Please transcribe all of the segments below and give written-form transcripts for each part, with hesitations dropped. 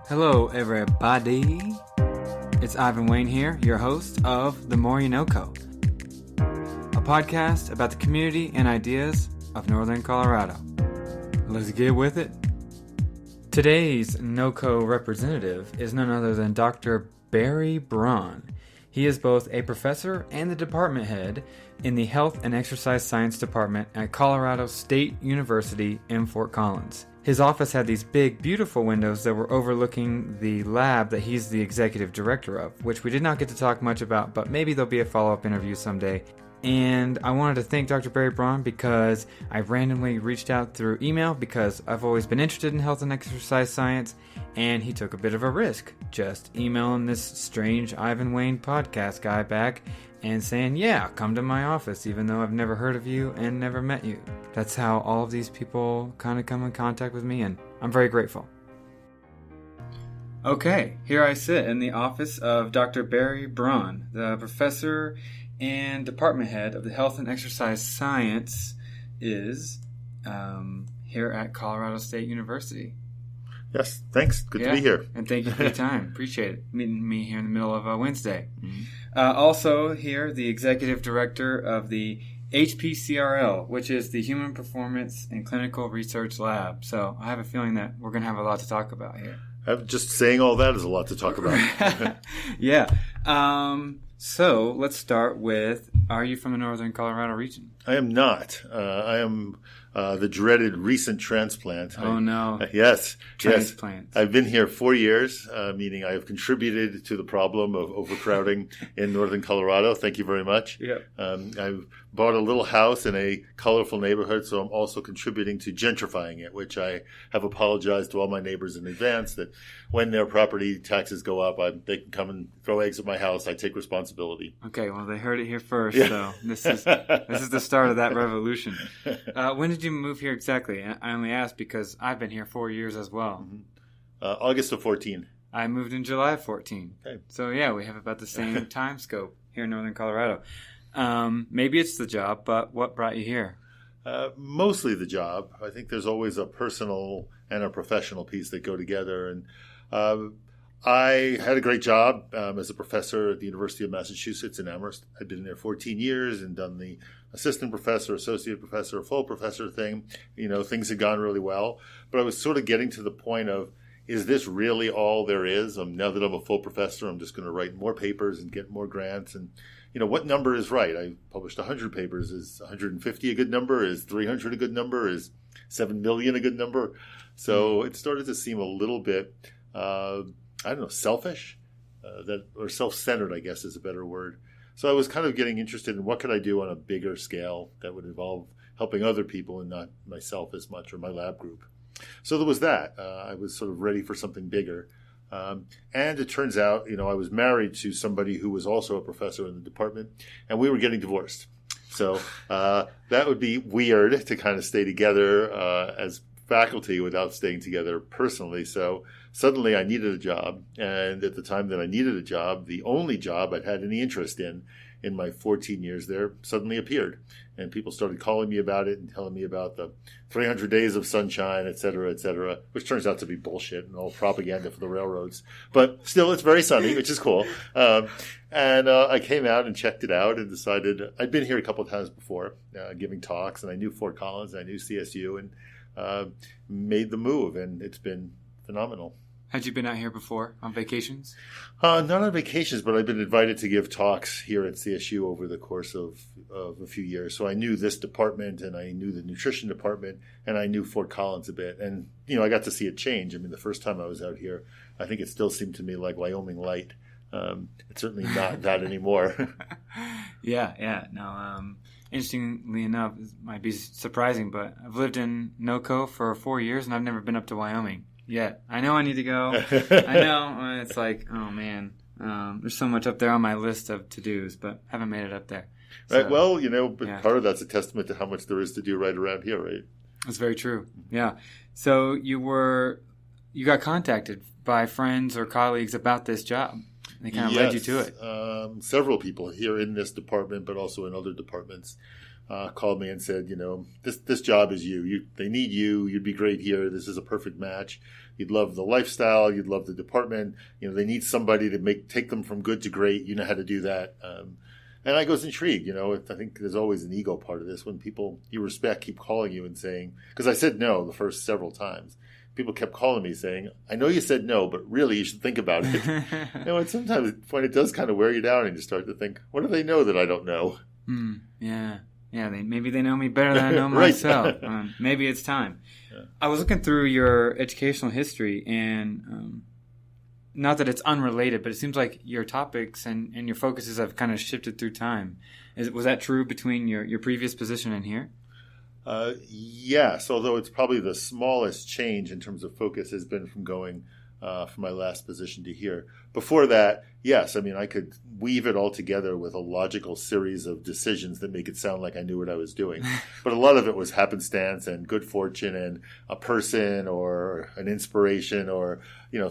Hello, everybody. It's Ivan Wayne here, your host of The More You NoCo, a podcast about the community and ideas of Northern Colorado. Let's get with it. Today's NoCo representative is none other than Dr. Barry Braun. He is both a professor and the department head in the Health and Exercise Science Department at Colorado State University in Fort Collins. His office had these big, beautiful windows that were overlooking the lab that he's the executive director of, which we did not get to talk much about, but maybe there'll be a follow-up interview someday. And I wanted to thank Dr. Barry Braun because I randomly reached out through email because I've always been interested in health and exercise science, and he took a bit of a risk, just emailing this strange Ivan Wayne podcast guy back and saying, yeah, come to my office, even though I've never heard of you and never met you. That's how all of these people kind of come in contact with me, and I'm very grateful. Okay, here I sit in the office of Dr. Barry Braun, the professor and department head of the Health and Exercise Science is here at Colorado State University. Yes, thanks. Good to be here. And thank you for your time. Appreciate it. Meeting me here in the middle of Wednesday. Mm-hmm. Also here, the executive director of the HPCRL, which is the Human Performance and Clinical Research Lab. So I have a feeling that we're going to have a lot to talk about here. Just saying all that is a lot to talk about. Yeah. So let's start with, are you from the Northern Colorado region? I am not. I am the dreaded recent transplant. Oh, no. Yes. Transplant. Yes. I've been here 4 years, meaning I have contributed to the problem of overcrowding in Northern Colorado. Thank you very much. Yeah. I've bought a little house in a colorful neighborhood, so I'm also contributing to gentrifying it, which I have apologized to all my neighbors in advance that when their property taxes go up, they can come and throw eggs at my house. I take responsibility. Okay, well, they heard it here first, so this is the start of that revolution. When did you move here exactly? I only asked because I've been here 4 years as well. Mm-hmm. August of 14. I moved in July of 14. Okay. So yeah, we have about the same time scope here in Northern Colorado. Maybe it's the job, but what brought you here? Mostly the job. I think there's always a personal and a professional piece that go together. And I had a great job as a professor at the University of Massachusetts in Amherst. I'd been there 14 years and done the assistant professor, associate professor, full professor thing. You know, things had gone really well. But I was sort of getting to the point of, is this really all there is? Now that I'm a full professor, I'm just going to write more papers and get more grants. And, you know, what number is right? I published 100 papers. Is 150 a good number? Is 300 a good number? Is 7 million a good number? So it started to seem a little bit, selfish, or self-centered, I guess is a better word. So I was kind of getting interested in what could I do on a bigger scale that would involve helping other people and not myself as much or my lab group. So there was that. I was sort of ready for something bigger. And it turns out, you know, I was married to somebody who was also a professor in the department, and we were getting divorced. So that would be weird to kind of stay together as faculty without staying together personally. So suddenly I needed a job. And at the time that I needed a job, the only job I'd had any interest in my 14 years there suddenly appeared. And people started calling me about it and telling me about the 300 days of sunshine, et cetera, which turns out to be bullshit and all propaganda for the railroads. But still, it's very sunny, which is cool. And I came out and checked it out and decided I'd been here a couple of times before giving talks, and I knew Fort Collins, and I knew CSU, and made the move, and it's been phenomenal. Had you been out here before on vacations? Not on vacations, but I've been invited to give talks here at CSU over the course of a few years. So I knew this department, and I knew the nutrition department, and I knew Fort Collins a bit. And, you know, I got to see it change. I mean, the first time I was out here, I think it still seemed to me like Wyoming light. It's certainly not that anymore. Yeah. No, interestingly enough, it might be surprising, but I've lived in NoCo for 4 years, and I've never been up to Wyoming. Yeah, I know I need to go. I know. It's like, oh, man. There's so much up there on my list of to-dos, but haven't made it up there. So, right. Well, you know, but part of that's a testament to how much there is to do right around here, right? That's very true. Yeah. So you got contacted by friends or colleagues about this job. They kind of led you to it. Several people here in this department, but also in other departments. called me and said, this job is you. They need you. You'd be great here. This is a perfect match. You'd love the lifestyle. You'd love the department. They need somebody to take them from good to great. You know how to do that. And I was intrigued. I think there's always an ego part of this when people you respect keep calling you and saying, because I said no the first several times. People kept calling me saying, I know you said no, but really you should think about it. And sometimes when it does kind of wear you down and you start to think, what do they know that I don't know? Yeah. Yeah, maybe they know me better than I know Right. myself. Maybe it's time. Yeah. I was looking through your educational history, and not that it's unrelated, but it seems like your topics and your focuses have kind of shifted through time. Was that true between your previous position and here? Yes, although it's probably the smallest change in terms of focus has been from going from my last position to here. Before that, yes, I could weave it all together with a logical series of decisions that make it sound like I knew what I was doing. But a lot of it was happenstance and good fortune and a person or an inspiration or,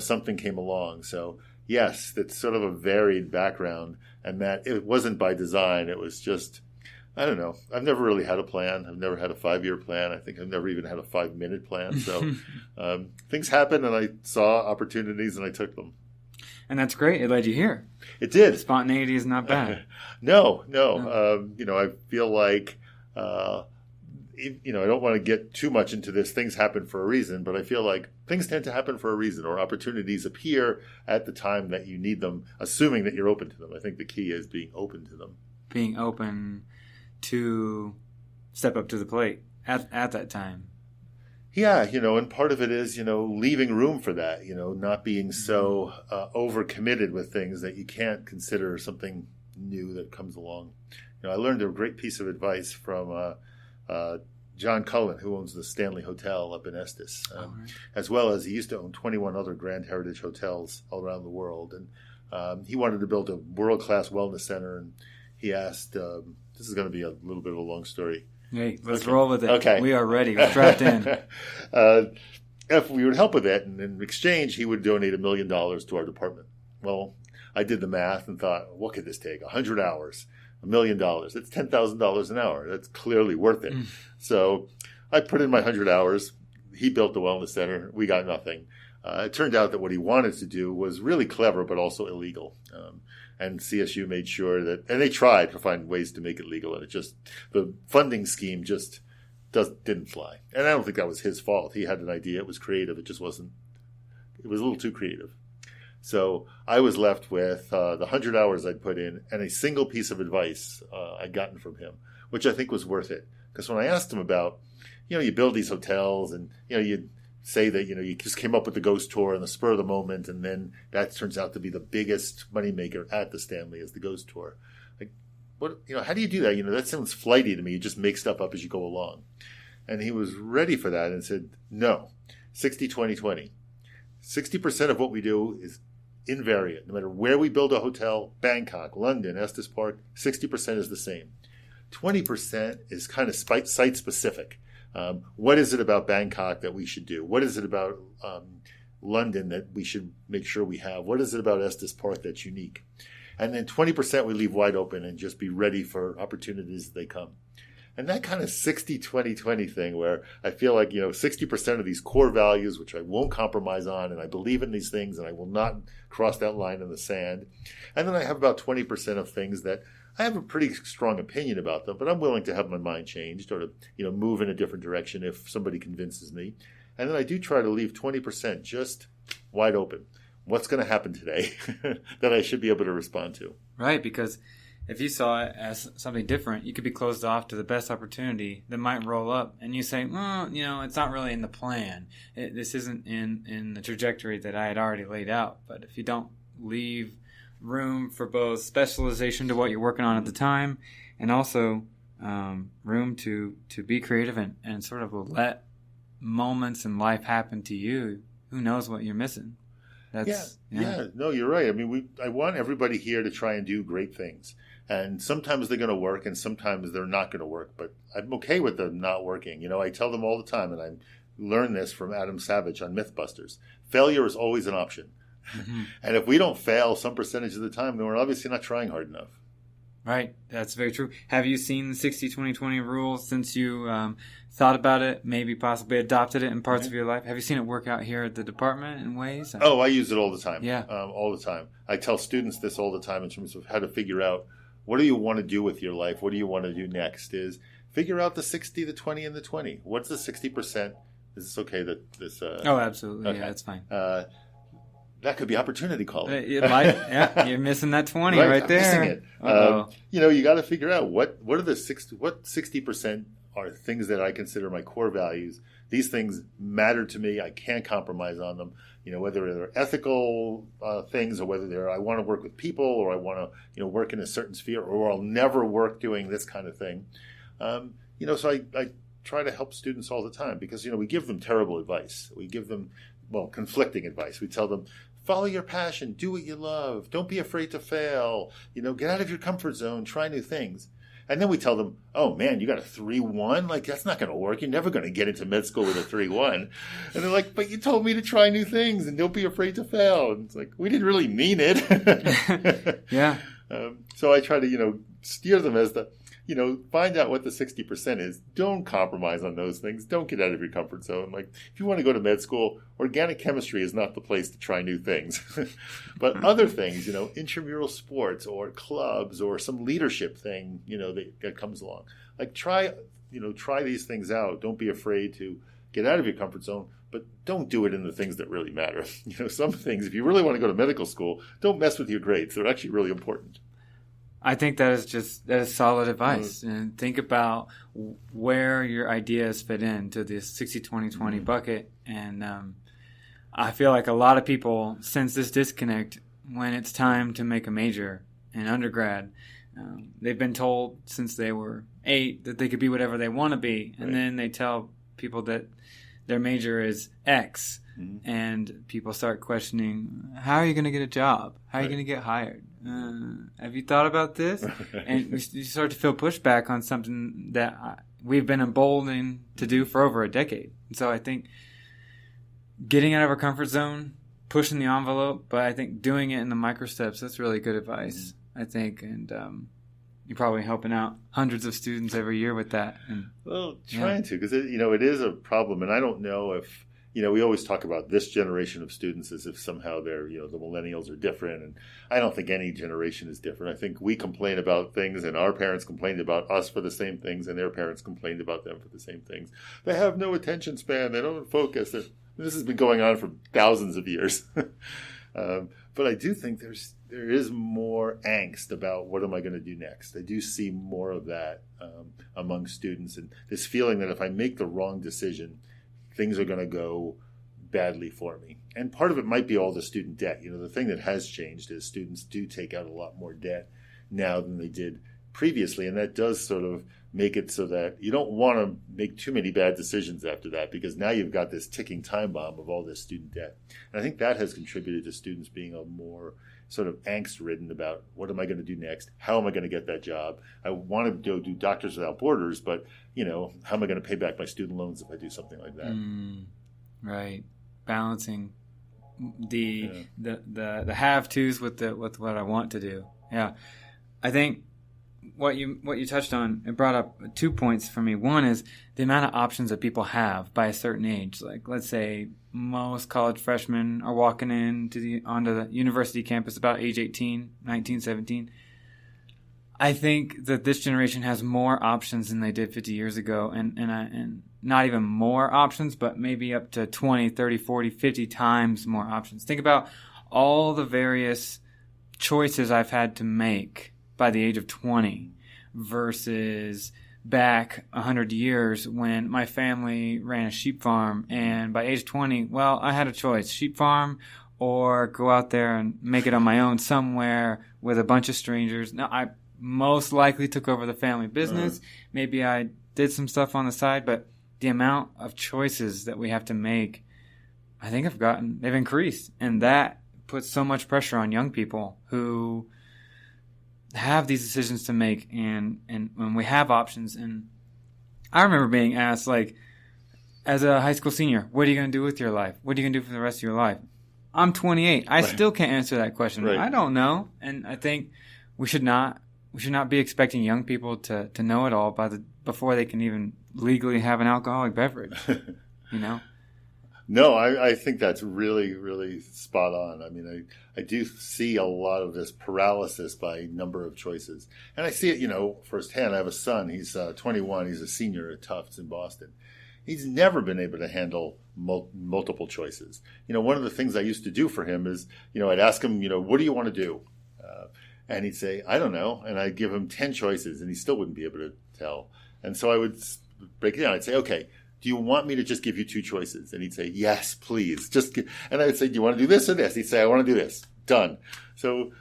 something came along. So yes, it's sort of a varied background, and that it wasn't by design. It was just, I don't know. I've never really had a plan. I've never had a 5-year plan. I think I've never even had a 5-minute plan. So things happened, and I saw opportunities, and I took them. And that's great. It led you here. It did. Spontaneity is not bad. No. I feel like, I don't want to get too much into this. Things happen for a reason, but I feel like things tend to happen for a reason, or opportunities appear at the time that you need them, assuming that you're open to them. I think the key is being open to them. Being open to step up to the plate at that time. Yeah, and part of it is, leaving room for that, not being so overcommitted with things that you can't consider something new that comes along. I learned a great piece of advice from John Cullen, who owns the Stanley Hotel up in Estes, right. As well as he used to own 21 other Grand Heritage hotels all around the world. And he wanted to build a world-class wellness center, and he asked, this is going to be a little bit of a long story. Hey, let's roll with it. Okay. We are ready. We're strapped in. If we would help with it, and in exchange, he would donate $1 million to our department. Well, I did the math and thought, what could this take? 100 hours, $1 million. That's $10,000 an hour. That's clearly worth it. So I put in my 100 hours. He built the wellness center. We got nothing. It turned out that what he wanted to do was really clever, but also illegal. And CSU made sure that, and they tried to find ways to make it legal, and the funding scheme just didn't fly. And I don't think that was his fault. He had an idea. It was creative. It was a little too creative. So I was left with the 100 hours I'd put in and a single piece of advice I'd gotten from him, which I think was worth it. Because when I asked him about, you build these hotels and, you say that, you just came up with the ghost tour on the spur of the moment, and then that turns out to be the biggest moneymaker at the Stanley is the ghost tour. Like, what, how do you do that? That sounds flighty to me. You just make stuff up as you go along. And he was ready for that and said, no, 60-20-20. 60% of what we do is invariant. No matter where we build a hotel, Bangkok, London, Estes Park, 60% is the same. 20% is kind of site specific. What is it about Bangkok that we should do? What is it about London that we should make sure we have? What is it about Estes Park that's unique? And then 20% we leave wide open and just be ready for opportunities as they come. And that kind of 60-20-20 thing where I feel like, 60% of these core values, which I won't compromise on, and I believe in these things and I will not cross that line in the sand. And then I have about 20% of things that I have a pretty strong opinion about them, but I'm willing to have my mind changed or to, move in a different direction if somebody convinces me. And then I do try to leave 20% just wide open. What's going to happen today that I should be able to respond to? Right, because if you saw it as something different, you could be closed off to the best opportunity that might roll up. And you say, well, it's not really in the plan. This isn't in the trajectory that I had already laid out. But if you don't leave room for both specialization to what you're working on at the time and also room to be creative and sort of let moments in life happen to you, who knows what you're missing. No, you're right. I want everybody here to try and do great things. And sometimes they're going to work and sometimes they're not going to work. But I'm okay with them not working. I tell them all the time, and I learned this from Adam Savage on Mythbusters. Failure is always an option. Mm-hmm. And if we don't fail some percentage of the time, then we're obviously not trying hard enough. Right. That's very true. Have you seen the 60-20-20 rule since you thought about it, maybe possibly adopted it in parts of your life? Have you seen it work out here at the department in ways? Oh, I use it all the time. Yeah. All the time. I tell students this all the time in terms of how to figure out what do you want to do with your life? What do you want to do next? Is figure out the 60, the 20, and the 20. What's the 60%? Is this okay that this... oh, absolutely. Okay. Yeah, that's fine. That could be opportunity calling. It might. Yeah, you're missing that 20 right there. Missing it. You got to figure out what are the 60% are things that I consider my core values. These things matter to me. I can't compromise on them. Whether they're ethical things or whether I want to work with people or I want to work in a certain sphere or I'll never work doing this kind of thing. So I try to help students all the time because we give them terrible advice. We give them conflicting advice. We tell them, follow your passion, do what you love, don't be afraid to fail, get out of your comfort zone, try new things. And then we tell them, oh man, you got a 3.1? Like, that's not going to work. You're never going to get into med school with a 3.1. And they're like, but you told me to try new things and don't be afraid to fail. And it's like, we didn't really mean it. Yeah. So I try to, steer them as find out what the 60% is. Don't compromise on those things. Don't get out of your comfort zone. Like, if you want to go to med school, organic chemistry is not the place to try new things. But other things, intramural sports or clubs or some leadership thing, that comes along. Like, try these things out. Don't be afraid to get out of your comfort zone, but don't do it in the things that really matter. Some things, if you really want to go to medical school, don't mess with your grades. They're actually really important. I think that is solid advice. And think about where your ideas fit into this 60-20-20 bucket. And I feel like a lot of people sense this disconnect when it's time to make a major in undergrad. They've been told since they were 8 that they could be whatever they want to be. And then they tell people that their major is X. Mm-hmm. And people start questioning, how are you going to get a job? How are you going to get hired? Have you thought about this? And you start to feel pushback on something that we've been emboldened to do for over a decade. And so I think getting out of our comfort zone, pushing the envelope, but I think doing it in the micro steps, that's really good advice, I think. And you're probably helping out hundreds of students every year with that. And, trying to, because it is a problem. And I don't know if... we always talk about this generation of students as if somehow they're, the millennials are different. And I don't think any generation is different. I think we complain about things and our parents complained about us for the same things and their parents complained about them for the same things. They have no attention span. They don't focus. This has been going on for thousands of years. But I do think there is more angst about what am I going to do next. I do see more of that among students and this feeling that if I make the wrong decision, things are going to go badly for me. And part of it might be all the student debt. The thing that has changed is students do take out a lot more debt now than they did previously. And that does sort of make it so that you don't want to make too many bad decisions after that because now you've got this ticking time bomb of all this student debt. And I think that has contributed to students being a more sort of angst-ridden about what am I going to do next? How am I going to get that job? I want to go do Doctors Without Borders, but, how am I going to pay back my student loans if I do something like that? Right. Balancing the have-tos with what I want to do. Yeah. I think what you touched on, it brought up 2 points for me. One is the amount of options that people have by a certain age. Like, let's say most college freshmen are walking onto the university campus about age 18, 19, 17. I think that this generation has more options than they did 50 years ago, and not even more options, but maybe up to 20, 30, 40, 50 times more options. Think about all the various choices I've had to make by the age of 20 versus back 100 years when my family ran a sheep farm, and by age 20, well, I had a choice, sheep farm or go out there and make it on my own somewhere with a bunch of strangers. Now, I most likely took over the family business. Maybe I did some stuff on the side, but the amount of choices that we have to make, I think they've increased. And that puts so much pressure on young people who have these decisions to make, and when we have options. And I remember being asked, like, as a high school senior, what are you going to do with your life? What are you going to do for the rest of your life? I'm 28. I still can't answer that question. Right. I don't know. And I think we should not we should not be expecting young people to know it all before they can even legally have an alcoholic beverage. You know? No, I think that's really, really spot on. I mean, I do see a lot of this paralysis by number of choices. And I see it, firsthand. I have a son. He's 21. He's a senior at Tufts in Boston. He's never been able to handle multiple choices. One of the things I used to do for him is, I'd ask him, what do you want to do? And he'd say, I don't know. And I'd give him 10 choices, and he still wouldn't be able to tell. And so I would break it down. I'd say, okay, do you want me to just give you 2 choices? And he'd say, yes, please. And I would say, do you want to do this or this? He'd say, I want to do this. Done. So,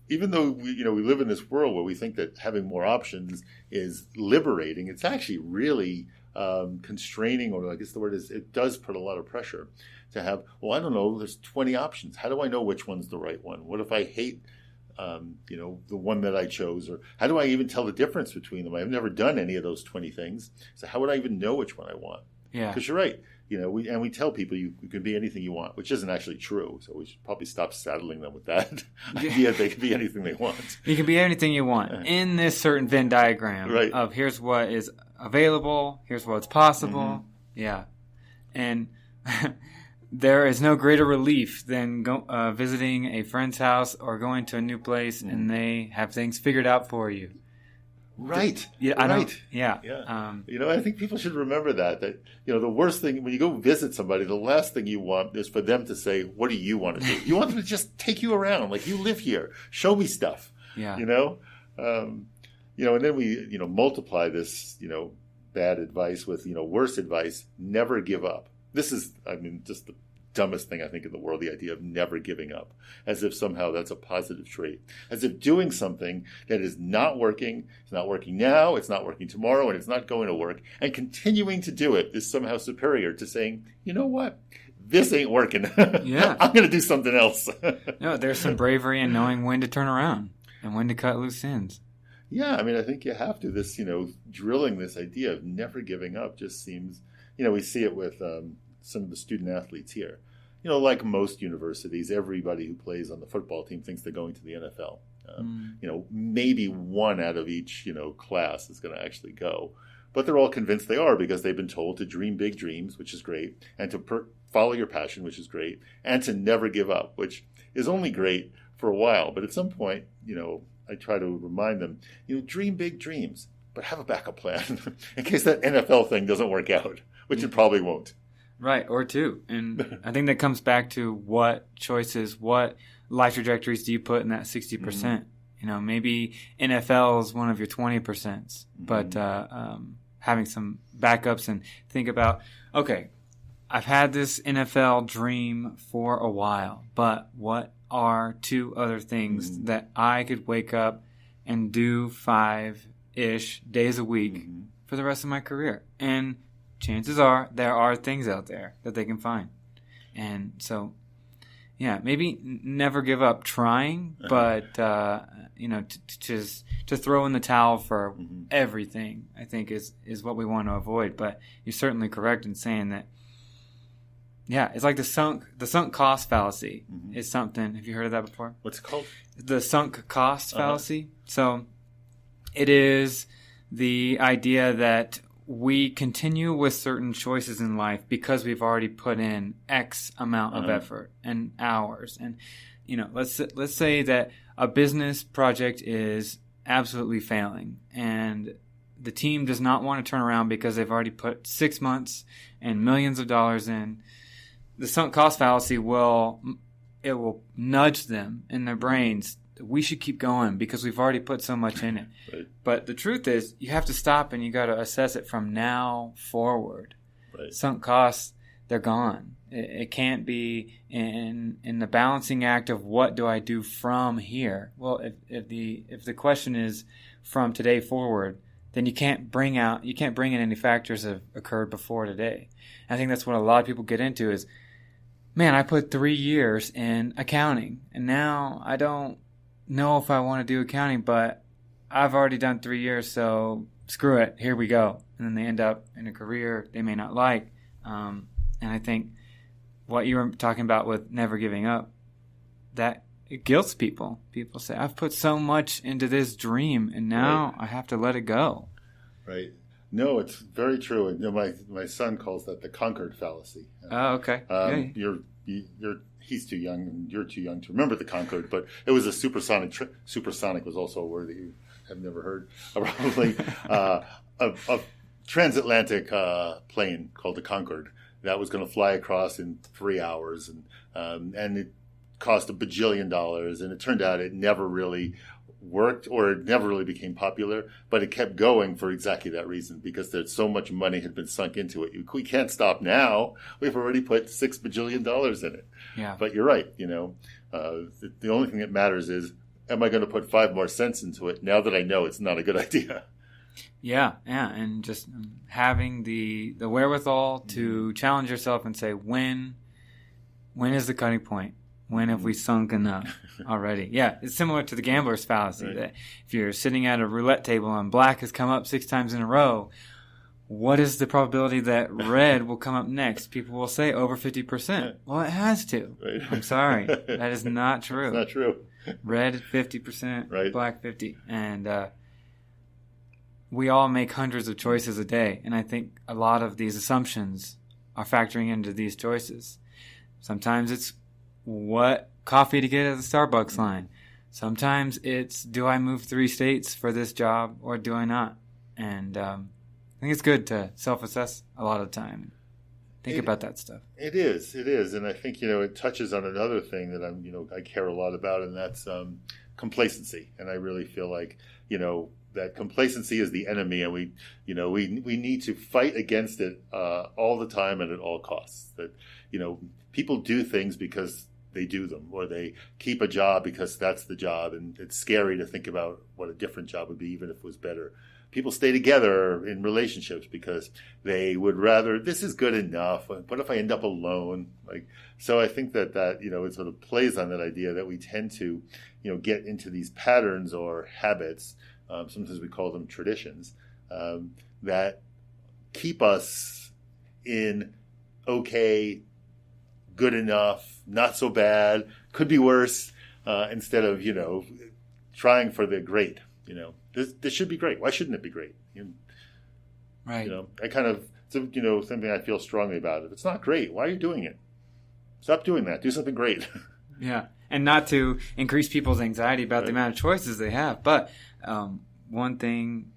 even though we live in this world where we think that having more options is liberating, it's actually really constraining, or I guess the word is, it does put a lot of pressure to have, well, I don't know, there's 20 options. How do I know which one's the right one? What if I hate the one that I chose, or how do I even tell the difference between them? I've never done any of those 20 things. So how would I even know which one I want? Yeah. Because you're right. We tell people you can be anything you want, which isn't actually true. So we should probably stop saddling them with that idea they can be anything they want. You can be anything you want in this certain Venn diagram of here's what is available, here's what's possible. Mm-hmm. Yeah. And there is no greater relief than visiting a friend's house or going to a new place and they have things figured out for you. Right. Yeah. Right. Yeah. I think people should remember that the worst thing when you go visit somebody, the last thing you want is for them to say, what do you want to do? You want them to just take you around. Like, you live here. Show me stuff. Yeah. And then we, multiply this, bad advice with, worse advice. Never give up. This is, just the dumbest thing I think in the world, the idea of never giving up, as if somehow that's a positive trait, as if doing something that is not working, it's not working now, it's not working tomorrow, and it's not going to work, and continuing to do it is somehow superior to saying, you know what, this ain't working. Yeah. I'm going to do something else. No, there's some bravery in knowing when to turn around and when to cut loose ends. Yeah, I think you have to. This, drilling this idea of never giving up just seems, we see it with some of the student athletes here. Like most universities, everybody who plays on the football team thinks they're going to the NFL. Maybe one out of each, class is going to actually go. But they're all convinced they are because they've been told to dream big dreams, which is great, and to follow your passion, which is great, and to never give up, which is only great for a while. But at some point, I try to remind them, dream big dreams, but have a backup plan in case that NFL thing doesn't work out, which it probably won't. Right, or 2. And I think that comes back to what choices, what life trajectories do you put in that 60%? Mm-hmm. Maybe NFL is one of your 20%, but having some backups and think about, okay, I've had this NFL dream for a while, but what are 2 other things that I could wake up and do 5-ish days a week for the rest of my career? And chances are there are things out there that they can find. And so, yeah, maybe never give up trying, but, to throw in the towel for everything, I think is what we want to avoid. But you're certainly correct in saying that, yeah, it's like the sunk cost fallacy is something. Have you heard of that before? What's it called? The sunk cost fallacy. So it is the idea that we continue with certain choices in life because we've already put in X amount of effort and hours. And, let's say that a business project is absolutely failing and the team does not want to turn around because they've already put 6 months and millions of dollars in. The sunk cost fallacy will nudge them in their brains. We should keep going because we've already put so much in it. Right. But the truth is, you have to stop and you got to assess it from now forward. Right. Sunk costs, they're gone. It can't be in the balancing act of what do I do from here. Well, if the question is from today forward, then you can't bring in any factors that have occurred before today. I think that's what a lot of people get into is, man, I put 3 years in accounting and now I don't know if I want to do accounting, but I've already done 3 years, so screw it, here we go. And then they end up in a career they may not like. And I think what you were talking about with never giving up, that it guilts people. People say, I've put so much into this dream, and now I have to let it go. Right. No, it's very true. And my son calls that the Concord fallacy. Oh, okay. He's too young, and you're too young to remember the Concord, but it was a supersonic. Supersonic was also a word that you have never heard. Probably a transatlantic plane called the Concord that was going to fly across in 3 hours, and it cost $1 bajillion, and it turned out it never really worked, or it never really became popular, but it kept going for exactly that reason, because there's so much money had been sunk into it. We can't stop now. We've already put $6 bajillion in it. Yeah. But you're right. The only thing that matters is, am I going to put 5 more cents into it now that I know it's not a good idea? Yeah, and just having the wherewithal to challenge yourself and say, when is the cutting point? When have we sunk enough already? Yeah, it's similar to the gambler's fallacy, right? That if you're sitting at a roulette table and black has come up 6 times in a row, what is the probability that red will come up next? People will say over 50%. Right. Well, it has to. Right. I'm sorry. That is not true. It's not true. Red 50%, right. Black 50%. And we all make hundreds of choices a day. And I think a lot of these assumptions are factoring into these choices. Sometimes it's what coffee to get at the Starbucks line. Sometimes it's, do I move 3 states for this job or do I not? And I think it's good to self-assess a lot of the time. Think about that stuff. It is. And I think, it touches on another thing that I care a lot about, and that's complacency. And I really feel like, that complacency is the enemy, and we need to fight against it all the time and at all costs. That, people do things because they do them, or they keep a job because that's the job, and it's scary to think about what a different job would be, even if it was better. People stay together in relationships because they would rather, this is good enough. What if I end up alone? So I think that it sort of plays on that idea that we tend to, get into these patterns or habits. Sometimes we call them traditions, that keep us in okay, good enough, not so bad, could be worse, instead of, trying for the great. This should be great. Why shouldn't it be great? Right. I kind of, something I feel strongly about. If it's not great, why are you doing it? Stop doing that. Do something great. Yeah. And not to increase people's anxiety about the amount of choices they have. But one thing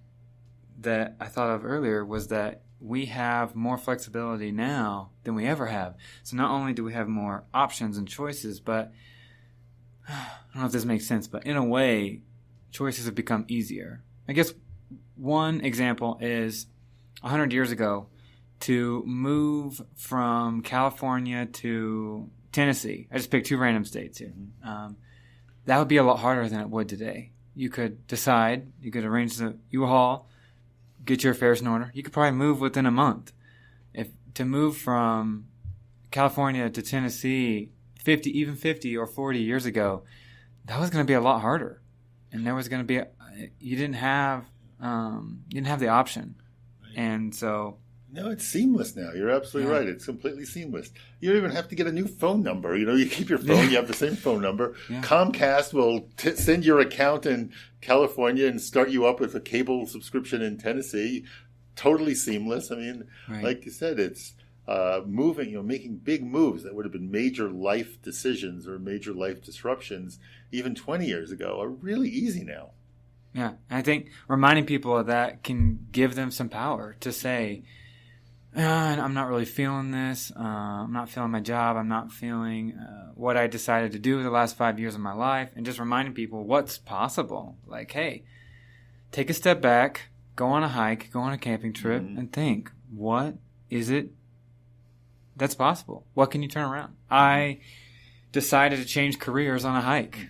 that I thought of earlier was that we have more flexibility now than we ever have. So not only do we have more options and choices, but I don't know if this makes sense, but in a way, choices have become easier. I guess one example is 100 years ago, to move from California to Tennessee. I just picked 2 random states here. That would be a lot harder than it would today. You could decide, you could arrange the U-Haul, get your affairs in order. You could probably move within a month. To move from California to Tennessee 50 or 40 years ago, that was going to be a lot harder. And there was going to be you didn't have the option. Right. And so no, it's seamless now. You're absolutely right. It's completely seamless. You don't even have to get a new phone number. You keep your phone, you have the same phone number. Yeah. Comcast will send your account in California and start you up with a cable subscription in Tennessee. Totally seamless. I mean, like you said, it's moving, making big moves that would have been major life decisions or major life disruptions even 20 years ago are really easy now. Yeah. And I think reminding people of that can give them some power to say, I'm not really feeling this. I'm not feeling my job. I'm not feeling what I decided to do the last 5 years of my life. And just reminding people what's possible. Like, hey, take a step back, go on a hike, go on a camping trip, and think, what is it that's possible? What can you turn around? I decided to change careers on a hike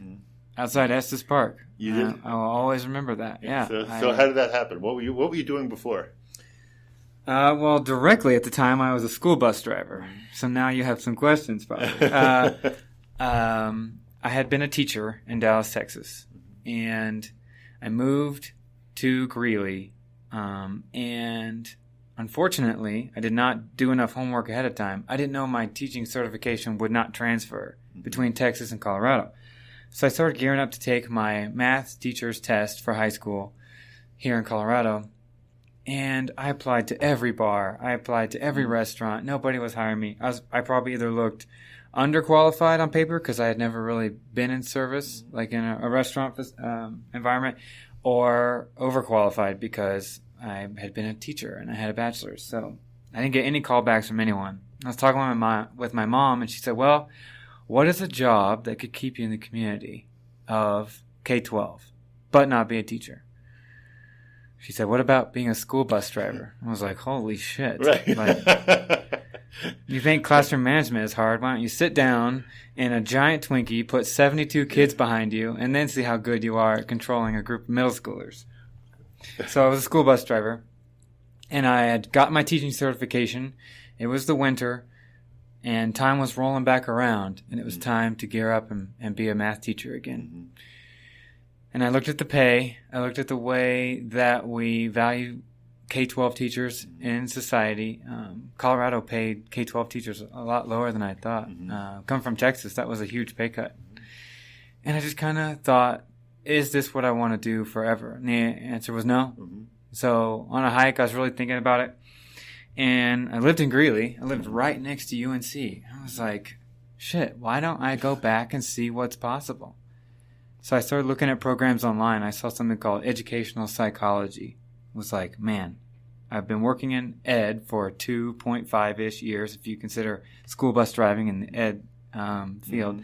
outside Estes Park. You did? I'll always remember that. Yeah. So how did that happen? What were you doing before? Well, directly at the time, I was a school bus driver. So now you have some questions, probably. I had been a teacher in Dallas, Texas, and I moved to Greeley. And unfortunately, I did not do enough homework ahead of time. I didn't know my teaching certification would not transfer between Texas and Colorado. So I started gearing up to take my math teacher's test for high school here in Colorado. And I applied to every bar. I applied to every restaurant. Nobody was hiring me. I probably either looked underqualified on paper because I had never really been in service, like in a restaurant environment, or overqualified because I had been a teacher and I had a bachelor's. So I didn't get any callbacks from anyone. I was talking with my mom, and she said, well, what is a job that could keep you in the community of K-12 but not be a teacher? She said, what about being a school bus driver? I was like, holy shit. Right. Like, you think classroom management is hard? Why don't you sit down in a giant Twinkie, put 72 kids behind you, and then see how good you are at controlling a group of middle schoolers? So I was a school bus driver, and I had got my teaching certification. It was the winter, and time was rolling back around, and it was time to gear up and be a math teacher again. Mm-hmm. And I looked at the pay. I looked at the way that we value K-12 teachers in society. Colorado paid K-12 teachers a lot lower than I thought. Come from Texas, that was a huge pay cut. And I just kind of thought, is this what I want to do forever? And the answer was no. So on a hike, I was really thinking about it. And I lived in Greeley. I lived right next to UNC. I was like, shit, why don't I go back and see what's possible? So I started looking at programs online. I saw something called educational psychology. It was like, man, I've been working in ed for 2.5-ish years, if you consider school bus driving in the ed field.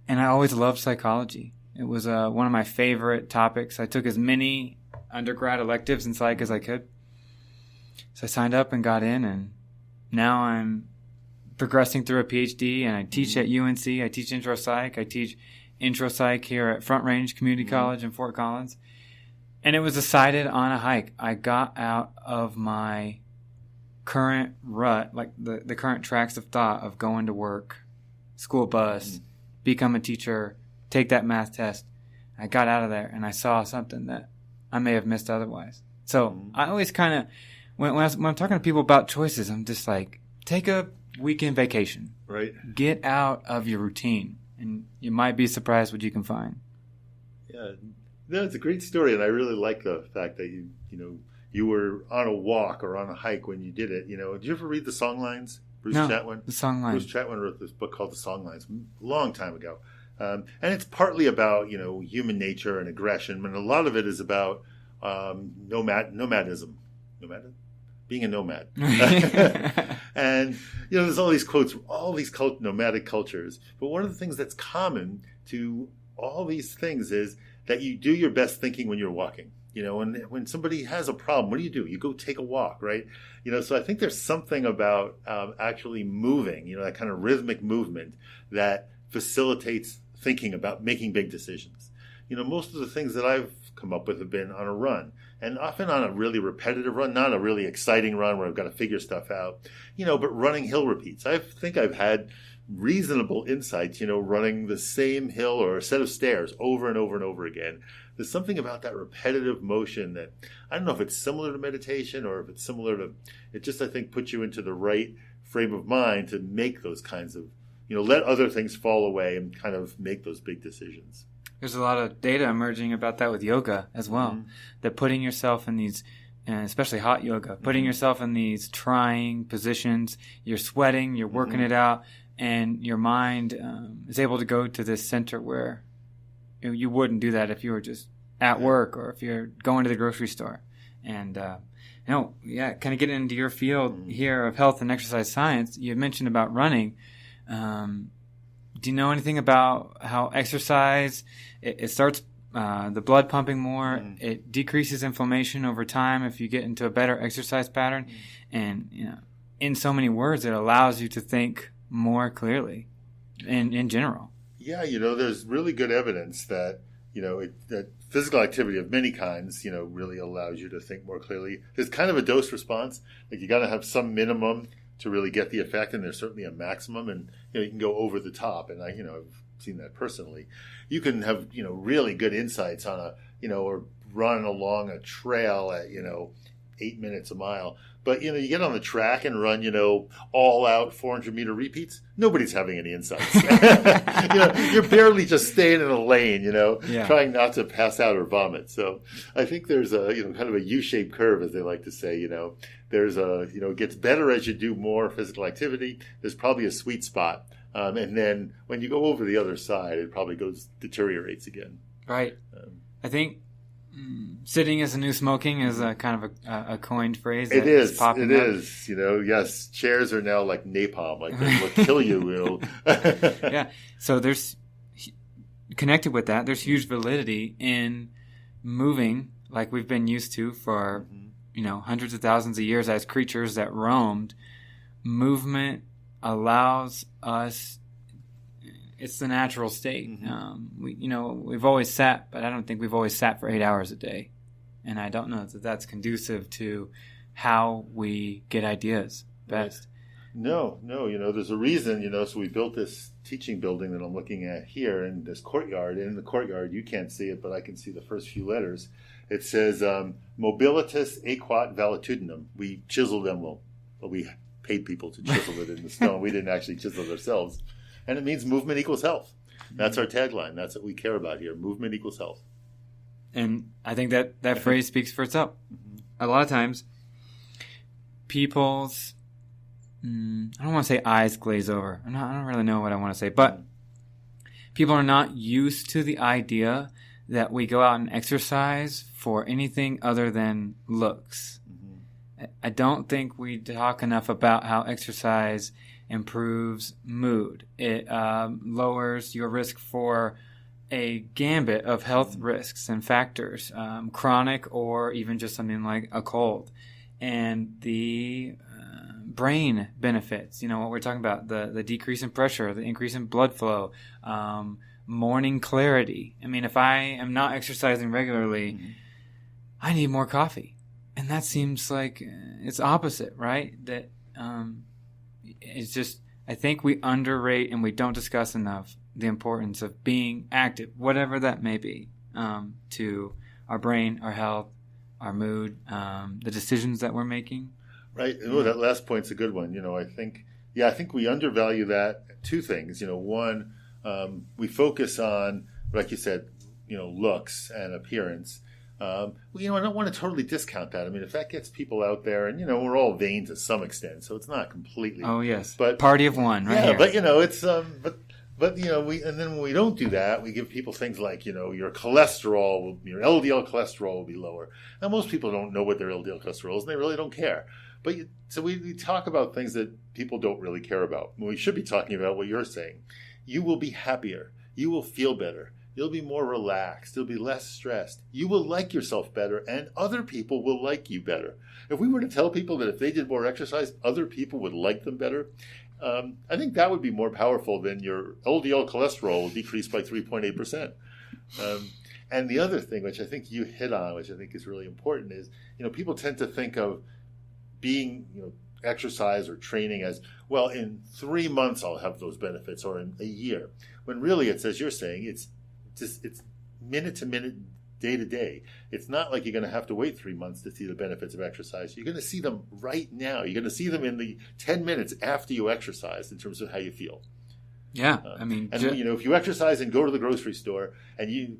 And I always loved psychology. It was one of my favorite topics. I took as many undergrad electives in psych as I could. So I signed up and got in, and now I'm progressing through a PhD, and I teach at UNC. I teach intro psych. I teach intro psych here at Front Range Community College in Fort Collins. And it was decided on a hike. I got out of my current rut, like the current tracks of thought of going to work, school bus, become a teacher, take that math test. I got out of there, and I saw something that I may have missed otherwise. So I always kind of, when I'm talking to people about choices, I'm just like, take a weekend vacation. Right. Get out of your routine, and you might be surprised what you can find. Yeah. No, it's a great story, and I really like the fact that you were on a walk or on a hike when you did it. Did you ever read the Songlines? Bruce Chatwin? The Songlines. Bruce Chatwin wrote this book called The Songlines a long time ago. And it's partly about, human nature and aggression, and a lot of it is about nomadism. Being a nomad. And, there's all these quotes from all these nomadic cultures. But one of the things that's common to all these things is that you do your best thinking when you're walking. And when somebody has a problem, what do? You go take a walk, right? So I think there's something about actually moving, that kind of rhythmic movement that facilitates thinking about making big decisions. Most of the things that I've come up with have been on a run, and often on a really repetitive run, not a really exciting run where I've got to figure stuff out, but running hill repeats. I think I've had reasonable insights, running the same hill or a set of stairs over and over and over again. There's something about that repetitive motion that, I don't know if it's similar to meditation or if it's similar to, it just, I think, puts you into the right frame of mind to make those kinds of, let other things fall away and kind of make those big decisions. There's a lot of data emerging about that with yoga as well. That putting yourself in these, and especially hot yoga, putting yourself in these trying positions, you're sweating, you're working it out, and your mind is able to go to this center where you wouldn't do that if you were just at work or if you're going to the grocery store. And, kind of getting into your field here of health and exercise science, you mentioned about running. Do you know anything about how exercise, it starts the blood pumping more, it decreases inflammation over time if you get into a better exercise pattern, and in so many words, it allows you to think more clearly in general. Yeah, there's really good evidence that that physical activity of many kinds, really allows you to think more clearly. There's kind of a dose response, like you got to have some minimum to really get the effect, and there's certainly a maximum, and you can go over the top, and I've seen that personally. You can have really good insights on or run along a trail at 8 minutes a mile, But, you get on the track and run, all out 400-meter repeats. Nobody's having any insights. You're barely just staying in a lane, trying not to pass out or vomit. So I think there's a, kind of a U-shaped curve, as they like to say, There's it gets better as you do more physical activity. There's probably a sweet spot. And then when you go over the other side, it probably deteriorates again. Right. I think sitting is the new smoking is a kind of a coined phrase. It is. It is. Yes, chairs are now like napalm. Like they will kill you. Yeah. So there's connected with that. There's huge validity in moving like we've been used to for hundreds of thousands of years as creatures that roamed. Movement allows us. It's the natural state. We've always sat, but I don't think we've always sat for 8 hours a day. And I don't know that that's conducive to how we get ideas best. No, there's a reason, so we built this teaching building that I'm looking at here in this courtyard. And in the courtyard, you can't see it, but I can see the first few letters. It says, Mobilitas Aequat Valetudinum. We chiseled them. Well, we paid people to chisel it in the stone. We didn't actually chisel it ourselves. And it means movement equals health. That's our tagline. That's what we care about here. Movement equals health. And I think that phrase speaks for itself. A lot of times, people's, I don't want to say eyes glaze over. I don't really know what I want to say. But people are not used to the idea that we go out and exercise for anything other than looks. I don't think we talk enough about how exercise improves mood. It lowers your risk for a gambit of health risks and factors, chronic or even just something like a cold. And the brain benefits, what we're talking about, the decrease in pressure, the increase in blood flow, morning clarity. I mean, if I am not exercising regularly, I need more coffee. And that seems like it's opposite, right? That it's just, I think we underrate and we don't discuss enough the importance of being active, whatever that may be, to our brain, our health, our mood, the decisions that we're making. Right. That last point's a good one. I think we undervalue that. Two things. One, we focus on, like you said, looks and appearance. I don't want to totally discount that. I mean, if that gets people out there, and we're all vain to some extent, so it's not completely. Oh yes, but party of one, right? Yeah, here. but it's but and then when we don't do that, we give people things like your cholesterol, your LDL cholesterol will be lower. Now most people don't know what their LDL cholesterol is, and they really don't care. But so we talk about things that people don't really care about. We should be talking about what you're saying. You will be happier. You will feel better. You'll be more relaxed. You'll be less stressed. You will like yourself better, and other people will like you better. If we were to tell people that if they did more exercise, other people would like them better, I think that would be more powerful than your LDL cholesterol will decrease by 3.8%. And the other thing, which I think you hit on, which I think is really important, is people tend to think of being exercise or training as, well, in 3 months I'll have those benefits, or in a year. When really it's, as you're saying, it's minute to minute, day to day. It's not like you're going to have to wait 3 months to see the benefits of exercise. You're going to see them right now. You're going to see them in the 10 minutes after you exercise in terms of how you feel. Yeah, if you exercise and go to the grocery store and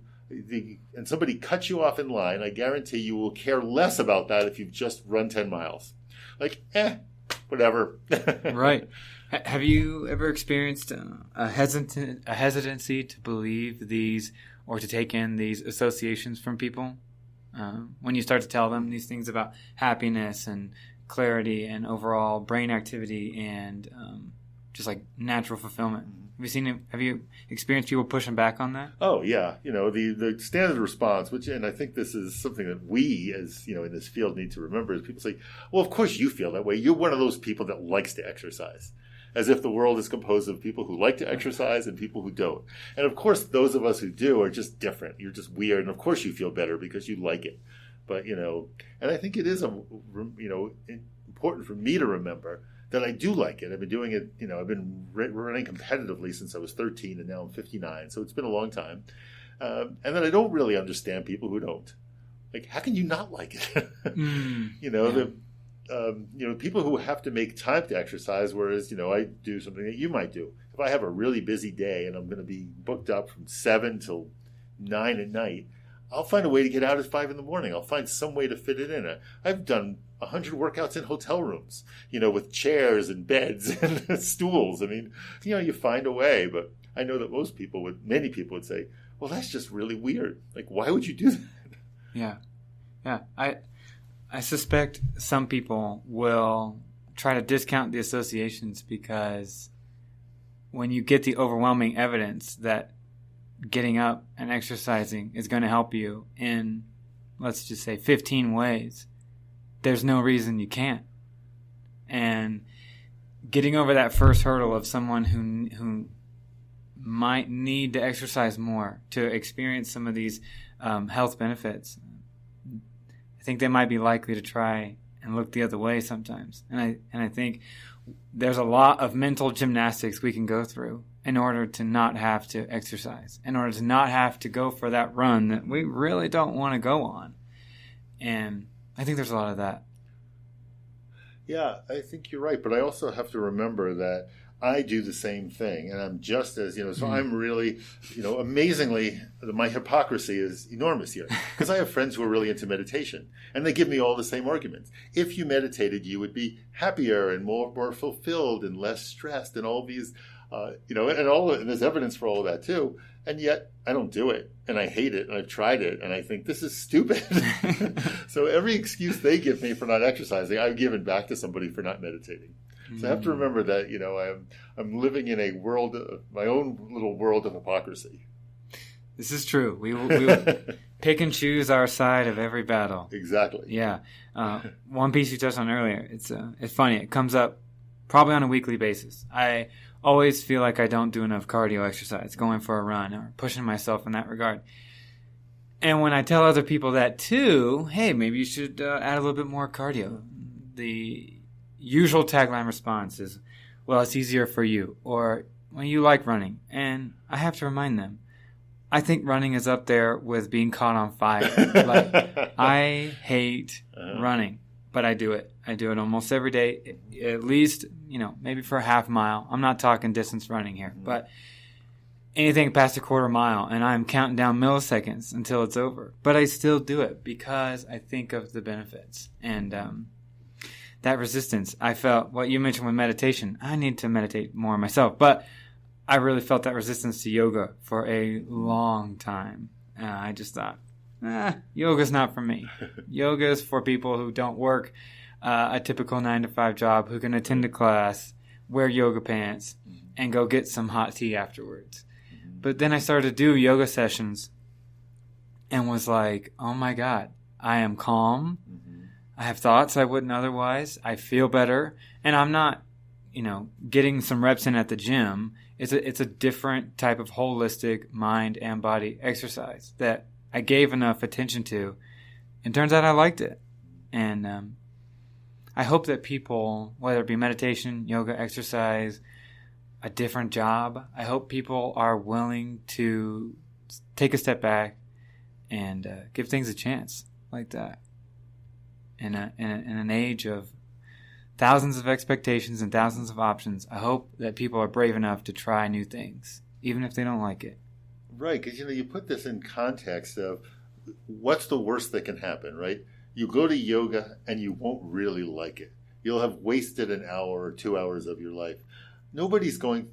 somebody cuts you off in line, I guarantee you will care less about that if you've just run 10 miles. Like, whatever. Right. Have you ever experienced a hesitancy to believe these or to take in these associations from people? When you start to tell them these things about happiness and clarity and overall brain activity and just like natural fulfillment. Have you experienced people pushing back on that? Oh yeah, the standard response, and I think this is something that we, as in this field, need to remember, is people say, "Well, of course you feel that way. You're one of those people that likes to exercise," as if the world is composed of people who like to exercise and people who don't. And of course, those of us who do are just different. You're just weird, and of course you feel better because you like it. But and I think it is important for me to remember that I do like it. I've been doing it, I've been running competitively since I was 13 and now I'm 59. So it's been a long time. And then I don't really understand people who don't. Like, how can you not like it? people who have to make time to exercise, whereas, I do something that you might do. If I have a really busy day and I'm going to be booked up from 7 till 9 at night, I'll find a way to get out at 5 in the morning. I'll find some way to fit it in. I've done 100 workouts in hotel rooms, with chairs and beds and stools. I mean, you find a way, but I know that many people would say, well, that's just really weird. Like, why would you do that? Yeah. I suspect some people will try to discount the associations because when you get the overwhelming evidence that getting up and exercising is going to help you in, let's just say, 15 ways, there's no reason you can't. And getting over that first hurdle of someone who might need to exercise more to experience some of these health benefits, I think they might be likely to try and look the other way sometimes. And I think there's a lot of mental gymnastics we can go through in order to not have to exercise, in order to not have to go for that run that we really don't want to go on. And I think there's a lot of that. Yeah, I think you're right. But I also have to remember that I do the same thing, and I'm just as, so I'm really, amazingly, my hypocrisy is enormous here, because I have friends who are really into meditation, and they give me all the same arguments. If you meditated, you would be happier and more fulfilled and less stressed, and all these, and there's evidence for all of that too, and yet I don't do it, and I hate it, and I've tried it, and I think this is stupid. So every excuse they give me for not exercising, I've given back to somebody for not meditating. So I have to remember that, I'm living in my own little world of hypocrisy. This is true. We pick and choose our side of every battle. Exactly. Yeah. One piece you touched on earlier, it's funny. It comes up probably on a weekly basis. I always feel like I don't do enough cardio exercise, going for a run or pushing myself in that regard. And when I tell other people that too, hey, maybe you should add a little bit more cardio. The usual tagline response is, well, it's easier for you, or, well, you like running. And I have to remind them, I think running is up there with being caught on fire. Like, I hate running, but I do it. I do it almost every day, at least, maybe for a half mile. I'm not talking distance running here, but anything past a quarter mile, and I'm counting down milliseconds until it's over. But I still do it because I think of the benefits. And that resistance, I felt, what you mentioned with meditation, I need to meditate more myself. But I really felt that resistance to yoga for a long time. I just thought, yoga's not for me. Yoga is for people who don't work a typical 9-to-5 job, who can attend a class, wear yoga pants, and go get some hot tea afterwards. But then I started to do yoga sessions and was like, oh my God, I am calm. I have thoughts I wouldn't otherwise. I feel better. And I'm not, getting some reps in at the gym. It's a different type of holistic mind and body exercise that I gave enough attention to. And turns out I liked it. And I hope that people, whether it be meditation, yoga, exercise, a different job, I hope people are willing to take a step back and give things a chance like that. In an age of thousands of expectations and thousands of options, I hope that people are brave enough to try new things, even if they don't like it. Right, because you put this in context of what's the worst that can happen, right? You go to yoga and you won't really like it. You'll have wasted an hour or 2 hours of your life. You're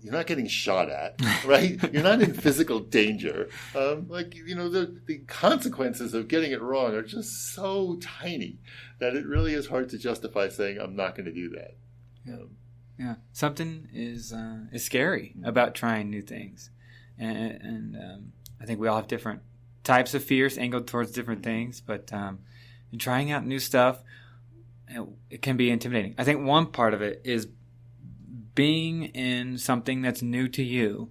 not getting shot at, right? You're not in physical danger. The consequences of getting it wrong are just so tiny that it really is hard to justify saying, I'm not going to do that. Yeah. Something is scary about trying new things. And I think we all have different types of fears angled towards different things, but trying out new stuff, it can be intimidating. I think one part of it is being in something that's new to you,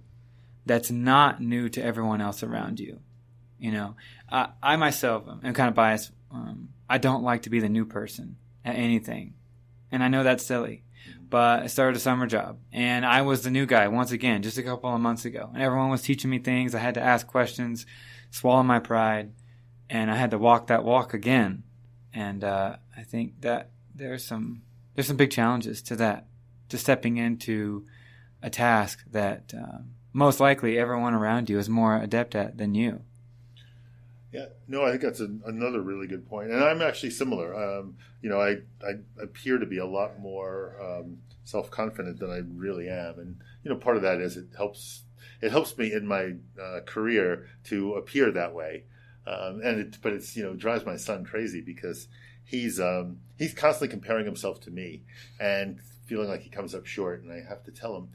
that's not new to everyone else around you. I myself am kind of biased. I don't like to be the new person at anything. And I know that's silly, but I started a summer job and I was the new guy once again, just a couple of months ago. And everyone was teaching me things. I had to ask questions, swallow my pride, and I had to walk that walk again. And I think that there's some big challenges to that, to stepping into a task that most likely everyone around you is more adept at than you. Yeah, no, I think that's another really good point. And I'm actually similar. I appear to be a lot more self-confident than I really am. And, part of that is it helps me in my career to appear that way. But it's drives my son crazy because he's constantly comparing himself to me and feeling like he comes up short. And I have to tell him,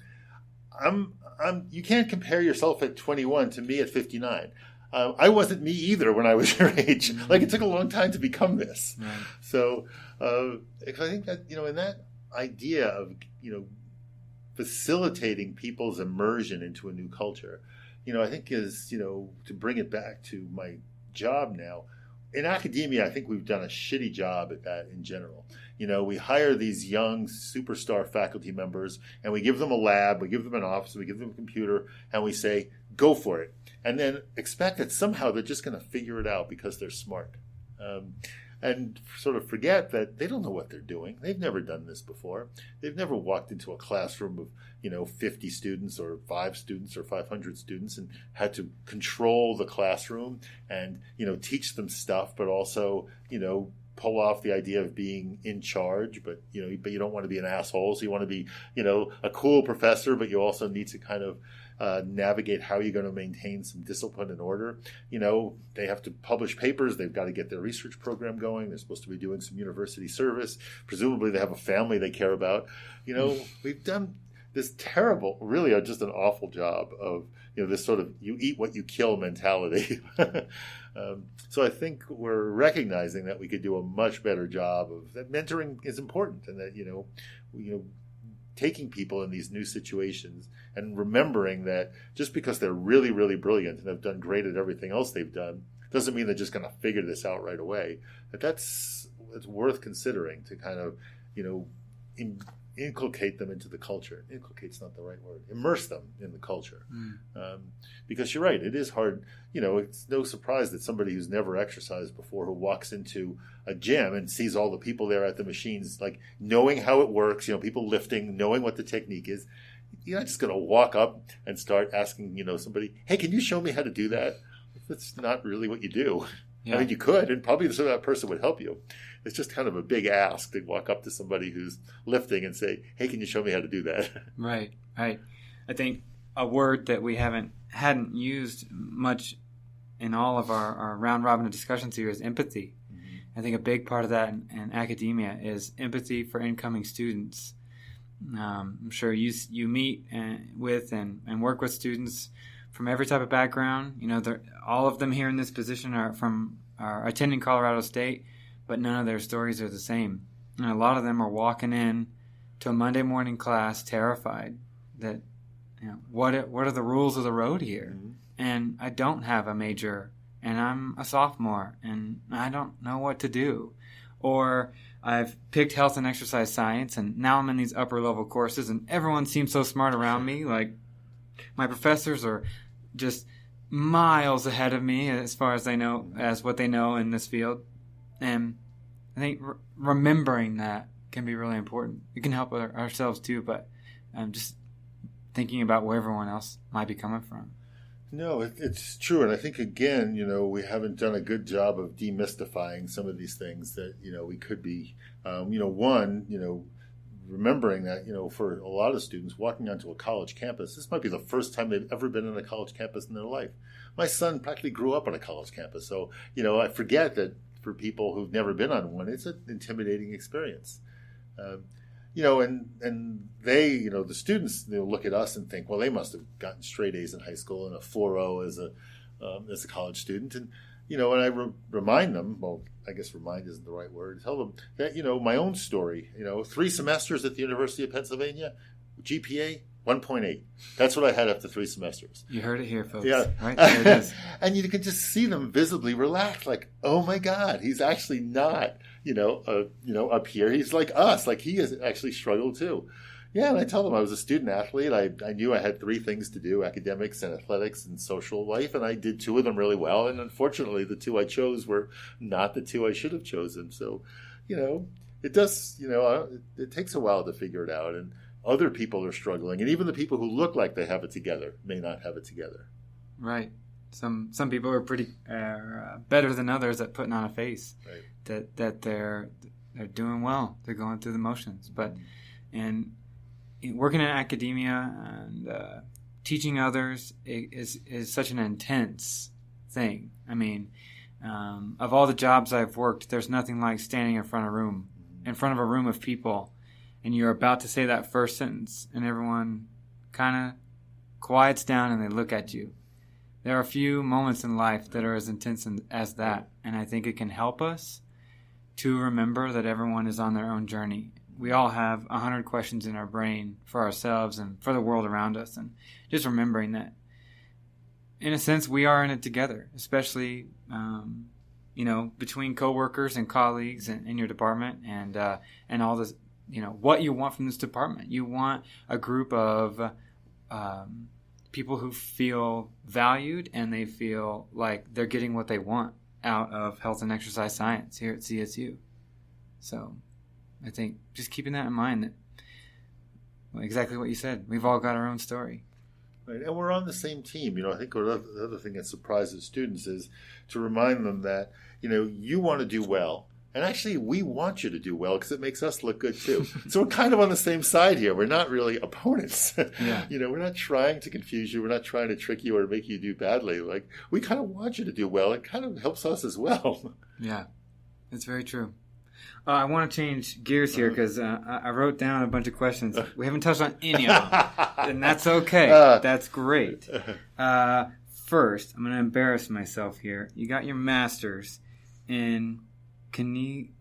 you can't compare yourself at 21 to me at 59. I wasn't me either when I was your age. Mm-hmm. Like, it took a long time to become this. Right. So I think that, in that idea of, facilitating people's immersion into a new culture, I think is, to bring it back to my job now. In academia, I think we've done a shitty job at that in general. We hire these young superstar faculty members and we give them a lab, we give them an office, we give them a computer, and we say, go for it. And then expect that somehow they're just going to figure it out because they're smart. And sort of forget that they don't know what they're doing. They've never done this before. They've never walked into a classroom of, 50 students or 5 students or 500 students and had to control the classroom and, teach them stuff, but also, pull off the idea of being in charge, but you don't want to be an asshole. So you want to be, a cool professor, but you also need to kind of navigate how you're going to maintain some discipline and order. They have to publish papers. They've got to get their research program going. They're supposed to be doing some university service. Presumably they have a family they care about. We've done this terrible, really just an awful job of, this sort of you eat what you kill mentality. So I think we're recognizing that we could do a much better job of that. Mentoring is important, and that, taking people in these new situations and remembering that just because they're really, really brilliant and have done great at everything else they've done doesn't mean they're just going to figure this out right away. It's worth considering to kind of, inculcate them into the culture. Inculcate's not the right word. Immerse them in the culture. Because you're right, it is hard. It's no surprise that somebody who's never exercised before, who walks into a gym and sees all the people there at the machines, like knowing how it works, people lifting, knowing what the technique is. You're not just going to walk up and start asking, somebody, hey, can you show me how to do that? That's not really what you do. Yeah. I mean, you could, and probably that person would help you. It's just kind of a big ask to walk up to somebody who's lifting and say, hey, can you show me how to do that? Right. I think a word that we hadn't used much in all of our round-robin discussions here is empathy. Mm-hmm. I think a big part of that in academia is empathy for incoming students. I'm sure you meet with and work with students from every type of background. All of them here in this position are attending Colorado State, but none of their stories are the same. And a lot of them are walking in to a Monday morning class terrified that, what are the rules of the road here? Mm-hmm. And I don't have a major, and I'm a sophomore, and I don't know what to do. Or I've picked health and exercise science, and now I'm in these upper level courses, and everyone seems so smart around me. Like, my professors are just miles ahead of me as far as what they know in this field. And I think remembering that can be really important. It can help ourselves too, but just thinking about where everyone else might be coming from. No, it's true. And I think, again, we haven't done a good job of demystifying some of these things that, we could be, remembering that, for a lot of students walking onto a college campus, this might be the first time they've ever been on a college campus in their life. My son practically grew up on a college campus. So, I forget that for people who've never been on one, it's an intimidating experience. And they, the students, they'll look at us and think, well, they must have gotten straight A's in high school and a 4.0 as a college student. And, and I remind them, well, I guess remind isn't the right word, tell them that, my own story, 3 semesters at the University of Pennsylvania, GPA 1.8. That's what I had after 3 semesters. You heard it here, folks. Yeah. Right? There it is. And you can just see them visibly relaxed, like, oh my God, he's actually not, up here. He's like us, like he has actually struggled too. Yeah, and I tell them I was a student athlete. I knew I had 3 things to do, academics and athletics and social life, and I did 2 of them really well. And unfortunately, the 2 I chose were not the 2 I should have chosen. So, it does, it takes a while to figure it out. And other people are struggling. And even the people who look like they have it together may not have it together. Right. Some people are pretty better than others at putting on a face. Right. That they're doing well. They're going through the motions. But and working in academia and teaching others is such an intense thing. I mean, of all the jobs I've worked, there's nothing like standing in front of a room of people, and you're about to say that first sentence, and everyone kind of quiets down and they look at you. There are a few moments in life that are as intense as that, and I think it can help us to remember that everyone is on their own journey. We all have 100 questions in our brain for ourselves and for the world around us, and just remembering that, in a sense, we are in it together, especially, between coworkers and colleagues in your department, and all this, what you want from this department. You want a group of people who feel valued and they feel like they're getting what they want out of health and exercise science here at CSU. So I think just keeping that in mind, that exactly what you said, we've all got our own story. Right, and we're on the same team. I think the other thing that surprises students is to remind them that, you want to do well. And actually, we want you to do well because it makes us look good too. So we're kind of on the same side here. We're not really opponents. Yeah. We're not trying to confuse you. We're not trying to trick you or make you do badly. Like, we kind of want you to do well. It kind of helps us as well. Yeah, that's very true. I want to change gears here because I wrote down a bunch of questions. We haven't touched on any of them, and that's okay. That's great. First, I'm going to embarrass myself here. You got your master's in kinesiology.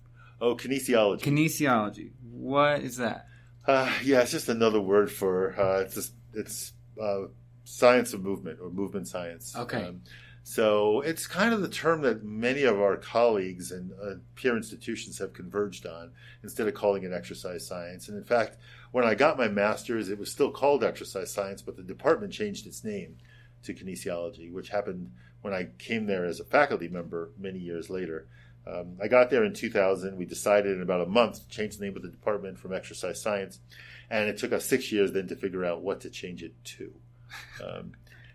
Kinesiology. What is that? It's just another word for it's science of movement or movement science. Okay. So it's kind of the term that many of our colleagues and peer institutions have converged on instead of calling it exercise science. And in fact, when I got my master's, it was still called exercise science, but the department changed its name to kinesiology, which happened when I came there as a faculty member many years later. I got there in 2000. We decided in about a month to change the name of the department from exercise science. And it took us 6 years then to figure out what to change it to.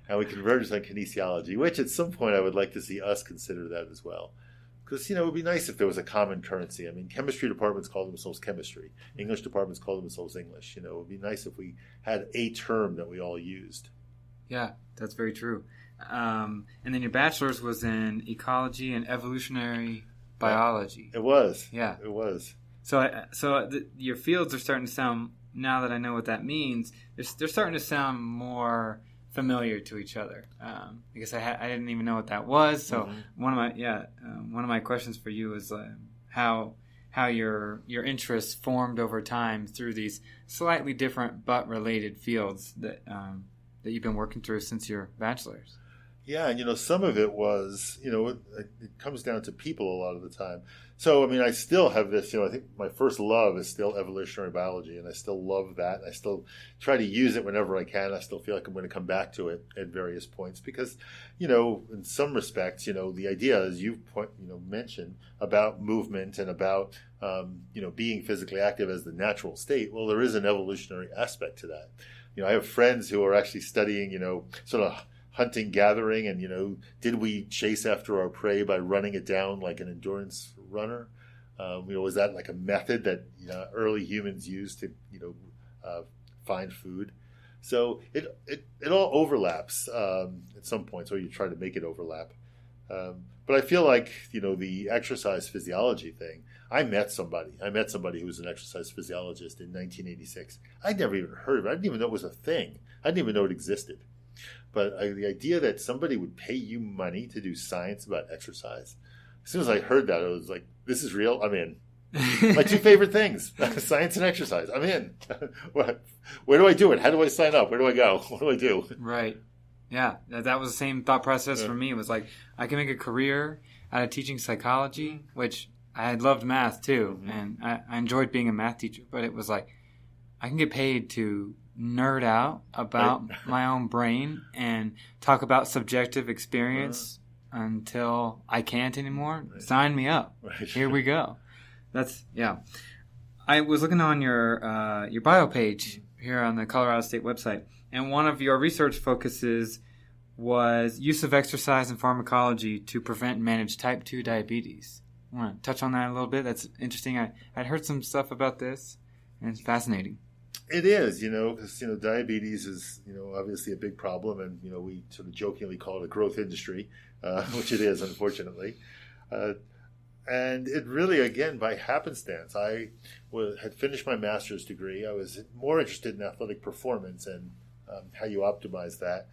And we converged on kinesiology, which at some point I would like to see us consider that as well. Because, it would be nice if there was a common currency. I mean, chemistry departments call themselves chemistry. English departments call themselves English. It would be nice if we had a term that we all used. Yeah, that's very true. And then your bachelor's was in ecology and evolutionary biology. It was. Yeah. It was. So your fields are starting to sound, now that I know what that means, they're starting to sound more familiar to each other. I guess I didn't even know what that was. So one of my questions for you is how your interests formed over time through these slightly different but related fields that you've been working through since your bachelor's. Yeah, and some of it was, it comes down to people a lot of the time. So, I mean, I still have this, I think my first love is still evolutionary biology, and I still love that. I still try to use it whenever I can. I still feel like I'm going to come back to it at various points because, in some respects, the idea, as you mentioned, about movement and about, being physically active as the natural state, well, there is an evolutionary aspect to that. I have friends who are actually studying, sort of hunting, gathering, and, did we chase after our prey by running it down like an endurance runner? Was that like a method that early humans used to, find food? So it all overlaps at some points, or you try to make it overlap. But I feel like, the exercise physiology thing, I met somebody who was an exercise physiologist in 1986. I'd never even heard of it. I didn't even know it was a thing. I didn't even know it existed. But the idea that somebody would pay you money to do science about exercise, as soon as I heard that, I was like, this is real, I'm in. My two favorite things, science and exercise, I'm in. Where do I do it? How do I sign up? Where do I go? What do I do? Right. Yeah, that was the same thought process for me. It was like, I can make a career out of teaching psychology, which I had loved math too, and I enjoyed being a math teacher, but it was like, I can get paid to nerd out about my own brain and talk about subjective experience until I can't anymore. Sign me up. Here we go. That's I was looking on your bio page here on the Colorado State website, and one of your research focuses was use of exercise and pharmacology to prevent and manage type 2 diabetes. I want to touch on that a little bit. That's interesting. I'd heard some stuff about this, and it's fascinating. It is, because, diabetes is, obviously a big problem, and, we sort of jokingly call it a growth industry, which it is, unfortunately. And it really, again, by happenstance, I had finished my master's degree. I was more interested in athletic performance and how you optimize that.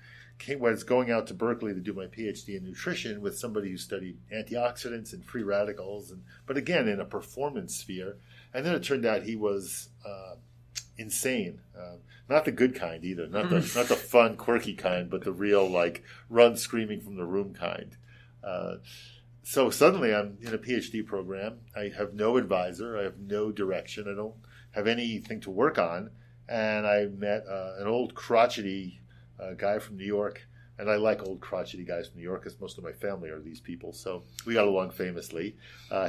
Was going out to Berkeley to do my PhD in nutrition with somebody who studied antioxidants and free radicals, but again, in a performance sphere. And then it turned out he was insane. Not the good kind either. Not the fun, quirky kind, but the real, run screaming from the room kind. So suddenly I'm in a PhD program. I have no advisor. I have no direction. I don't have anything to work on. And I met an old crotchety guy from New York. And I like old crotchety guys from New York because most of my family are these people. So we got along famously.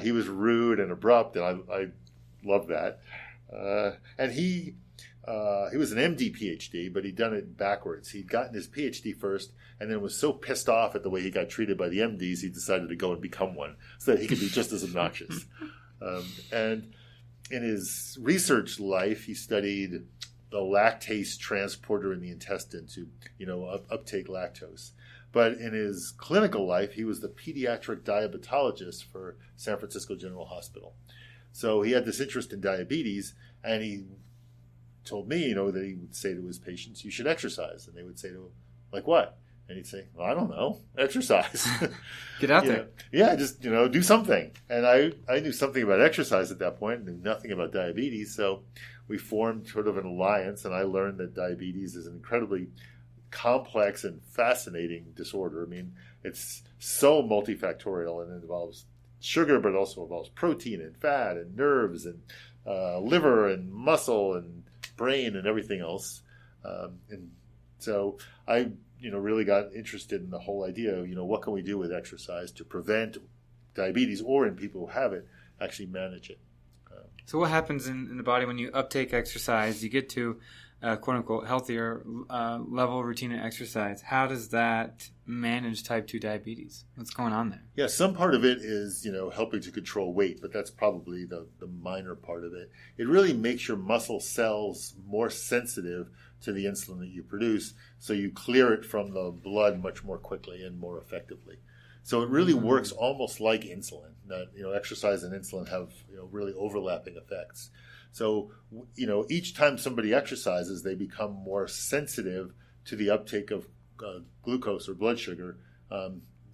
He was rude and abrupt, and I loved that. And he was an MD PhD, but he'd done it backwards. He'd gotten his PhD first and then was so pissed off at the way he got treated by the MDs, he decided to go and become one so that he could be just as obnoxious. And in his research life, he studied the lactase transporter in the intestine to, uptake lactose. But in his clinical life, he was the pediatric diabetologist for San Francisco General Hospital. So he had this interest in diabetes, and he told me, that he would say to his patients, you should exercise. And they would say to him, like what? And he'd say, well, I don't know, exercise. Get out there. Yeah, just, do something. And I knew something about exercise at that point, knew nothing about diabetes. So we formed sort of an alliance, and I learned that diabetes is an incredibly complex and fascinating disorder. I mean, it's so multifactorial, and it involves sugar, but it also involves protein and fat and nerves and liver and muscle and brain and everything else. And so I, really got interested in the whole idea of, what can we do with exercise to prevent diabetes, or in people who have it, actually manage it. So what happens in the body when you uptake exercise? You get to a quote-unquote healthier level routine of exercise. How does that manage type 2 diabetes? What's going on there? Yeah, some part of it is, helping to control weight, but that's probably the minor part of it. It really makes your muscle cells more sensitive to the insulin that you produce, so you clear it from the blood much more quickly and more effectively. So it really works almost like insulin. That, exercise and insulin have, really overlapping effects. So, each time somebody exercises, they become more sensitive to the uptake of glucose or blood sugar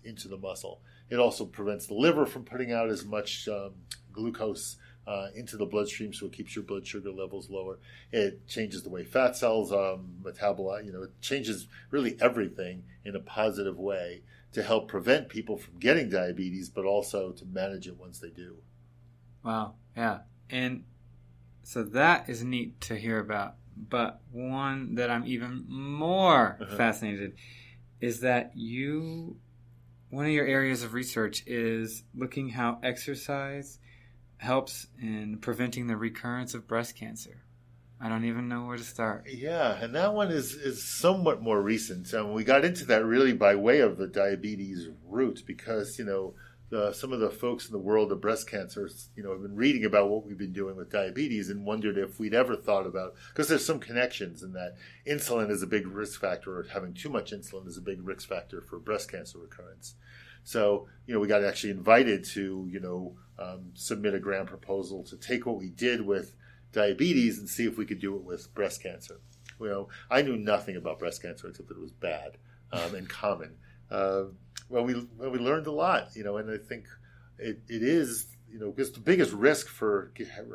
into the muscle. It also prevents the liver from putting out as much glucose into the bloodstream, so it keeps your blood sugar levels lower. It changes the way fat cells metabolize. It changes really everything in a positive way to help prevent people from getting diabetes, but also to manage it once they do. Wow, yeah. And so that is neat to hear about. But one that I'm even more fascinated is that one of your areas of research is looking how exercise helps in preventing the recurrence of breast cancer. I don't even know where to start. Yeah, and that one is somewhat more recent. We got into that really by way of the diabetes route because, some of the folks in the world of breast cancer, have been reading about what we've been doing with diabetes and wondered if we'd ever thought about, because there's some connections in that insulin is a big risk factor, or having too much insulin is a big risk factor for breast cancer recurrence. So, we got actually invited to, submit a grant proposal to take what we did with diabetes and see if we could do it with breast cancer. I knew nothing about breast cancer except that it was bad and common. We learned a lot, and I think it is, because the biggest risk for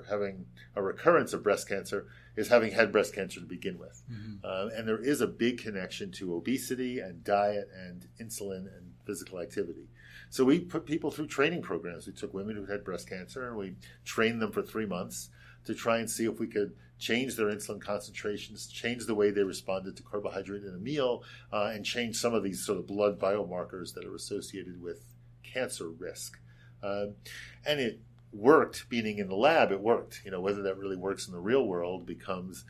having a recurrence of breast cancer is having had breast cancer to begin with. Mm-hmm. And there is a big connection to obesity and diet and insulin and physical activity. So we put people through training programs. We took women who had breast cancer and we trained them for 3 months to try and see if we could change their insulin concentrations, change the way they responded to carbohydrate in a meal, and change some of these sort of blood biomarkers that are associated with cancer risk. And it worked, meaning in the lab, it worked. Whether that really works in the real world becomes,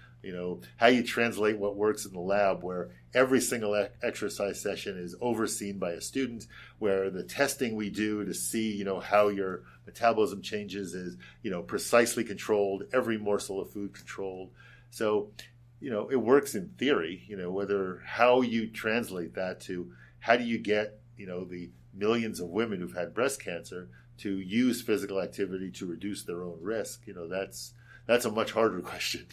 how you translate what works in the lab, where every single exercise session is overseen by a student, where the testing we do to see, how your metabolism changes is, precisely controlled, every morsel of food controlled. So, it works in theory, whether how you translate that to how do you get, the millions of women who've had breast cancer to use physical activity to reduce their own risk, that's a much harder question.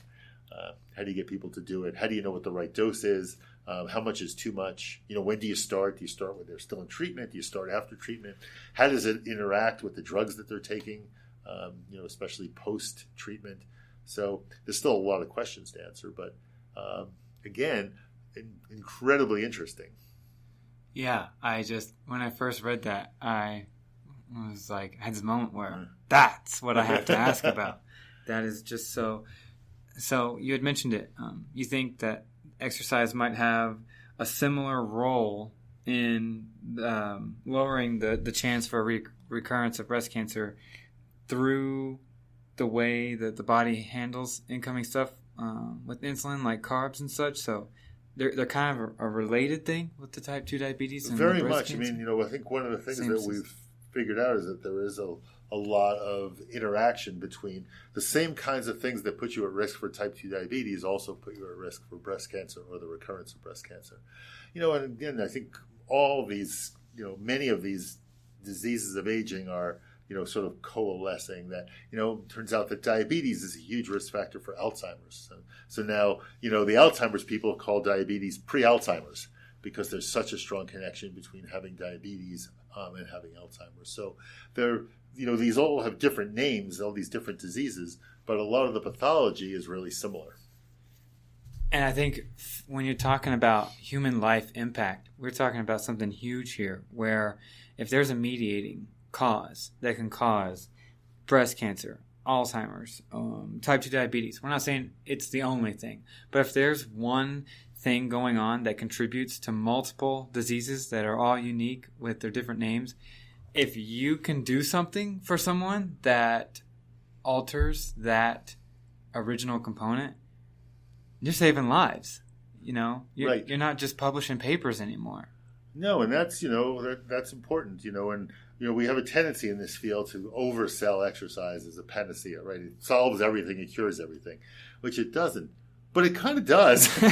How do you get people to do it? How do you know what the right dose is? How much is too much? When do you start? Do you start when they're still in treatment? Do you start after treatment? How does it interact with the drugs that they're taking, especially post-treatment? So there's still a lot of questions to answer, but again, incredibly interesting. Yeah, when I first read that, I was like, I had this moment where that's what I have to ask about. That is just so. So you had mentioned it. You think that exercise might have a similar role in lowering the chance for recurrence of breast cancer through the way that the body handles incoming stuff with insulin, like carbs and such. So they're kind of a related thing with the type 2 diabetes and very the breast much. cancer. I mean, I think one of the things that we've figured out is that there is a lot of interaction between the same kinds of things that put you at risk for type 2 diabetes also put you at risk for breast cancer or the recurrence of breast cancer. And again, I think all of these, many of these diseases of aging are, sort of coalescing that, turns out that diabetes is a huge risk factor for Alzheimer's. So now, the Alzheimer's people call diabetes pre-Alzheimer's because there's such a strong connection between having diabetes and having Alzheimer's. So these all have different names, all these different diseases, but a lot of the pathology is really similar. And I think when you're talking about human life impact, we're talking about something huge here, where if there's a mediating cause that can cause breast cancer, Alzheimer's, type 2 diabetes, we're not saying it's the only thing, but if there's one thing going on that contributes to multiple diseases that are all unique with their different names, if you can do something for someone that alters that original component, you're saving lives. You're not just publishing papers anymore. No, and that's that's important. And we have a tendency in this field to oversell exercise as a panacea, right? It solves everything, it cures everything, which it doesn't. But it kind of does, in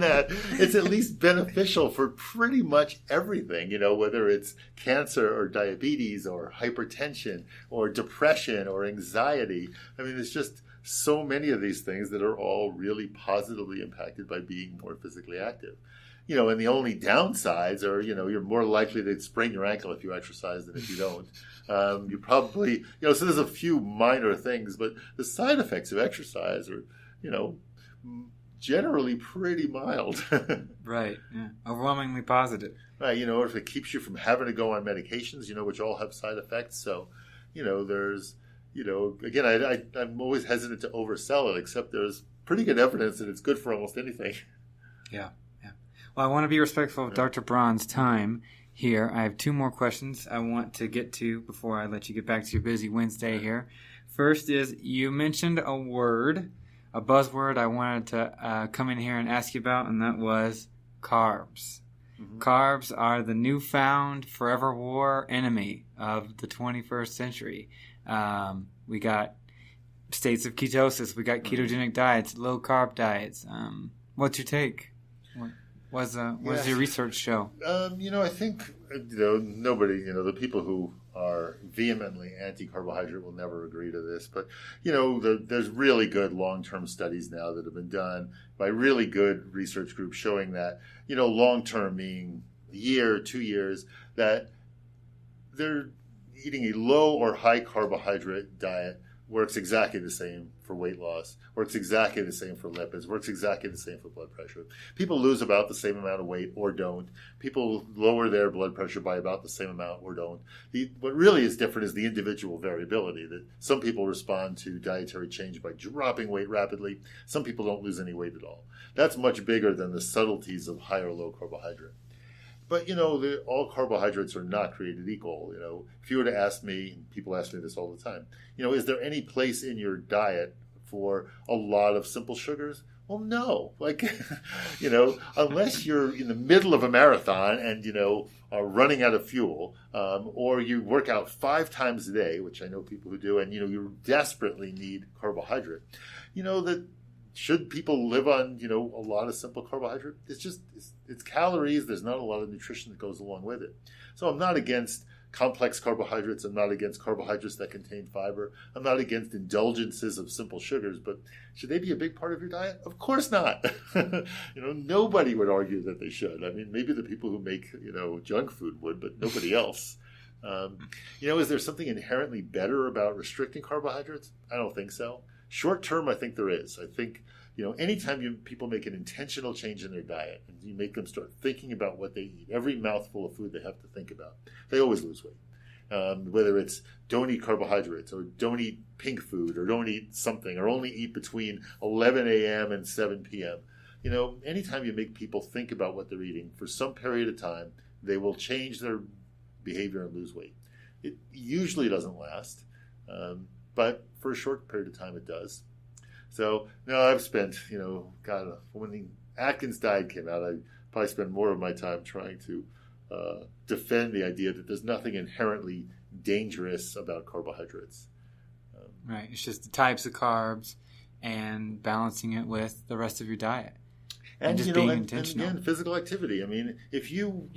that it's at least beneficial for pretty much everything, whether it's cancer or diabetes or hypertension or depression or anxiety. I mean, there's just so many of these things that are all really positively impacted by being more physically active. And the only downsides are, you're more likely to sprain your ankle if you exercise than if you don't. You probably, so there's a few minor things, but the side effects of exercise are, generally pretty mild. Right. Yeah. Overwhelmingly positive. Right. If it keeps you from having to go on medications, which all have side effects. So, there's, again, I'm always hesitant to oversell it, except there's pretty good evidence that it's good for almost anything. Yeah. Yeah. Well, I want to be respectful of Dr. Braun's time here. I have two more questions I want to get to before I let you get back to your busy Wednesday here. First is, you mentioned a buzzword I wanted to come in here and ask you about, and that was carbs. Mm-hmm. Carbs are the newfound forever war enemy of the 21st century. We got states of ketosis. We got ketogenic diets, low carb diets. What's your take? What does your research show? I think nobody, the people who are vehemently anti-carbohydrate will never agree to this, but there's really good long-term studies now that have been done by really good research groups showing that long-term, meaning a year, 2 years, that they're eating a low or high carbohydrate diet works exactly the same for weight loss, works exactly the same for lipids, works exactly the same for blood pressure. People lose about the same amount of weight or don't. People lower their blood pressure by about the same amount or don't. What really is different is the individual variability, that some people respond to dietary change by dropping weight rapidly. Some people don't lose any weight at all. That's much bigger than the subtleties of high or low carbohydrate. But, all carbohydrates are not created equal. If you were to ask me, and people ask me this all the time, is there any place in your diet for a lot of simple sugars? Well, no. Unless you're in the middle of a marathon and, are running out of fuel, or you work out 5 times a day, which I know people who do, and, you desperately need carbohydrate, that should people live on, a lot of simple carbohydrate? It's calories. There's not a lot of nutrition that goes along with it. So I'm not against complex carbohydrates. I'm not against carbohydrates that contain fiber. I'm not against indulgences of simple sugars, but should they be a big part of your diet? Of course not. Nobody would argue that they should. I mean, maybe the people who make, junk food would, but nobody else. Is there something inherently better about restricting carbohydrates? I don't think so. Short term, I think there is. I think, anytime people make an intentional change in their diet and you make them start thinking about what they eat, every mouthful of food they have to think about, they always lose weight. Whether it's don't eat carbohydrates or don't eat pink food or don't eat something or only eat between 11 a.m. and 7 p.m. Anytime you make people think about what they're eating for some period of time, they will change their behavior and lose weight. It usually doesn't last. But for a short period of time, it does. So, I've spent, when the Atkins diet came out, I probably spent more of my time trying to defend the idea that there's nothing inherently dangerous about carbohydrates. Right. It's just the types of carbs and balancing it with the rest of your diet. And just being intentional. And again, physical activity. I mean, if you,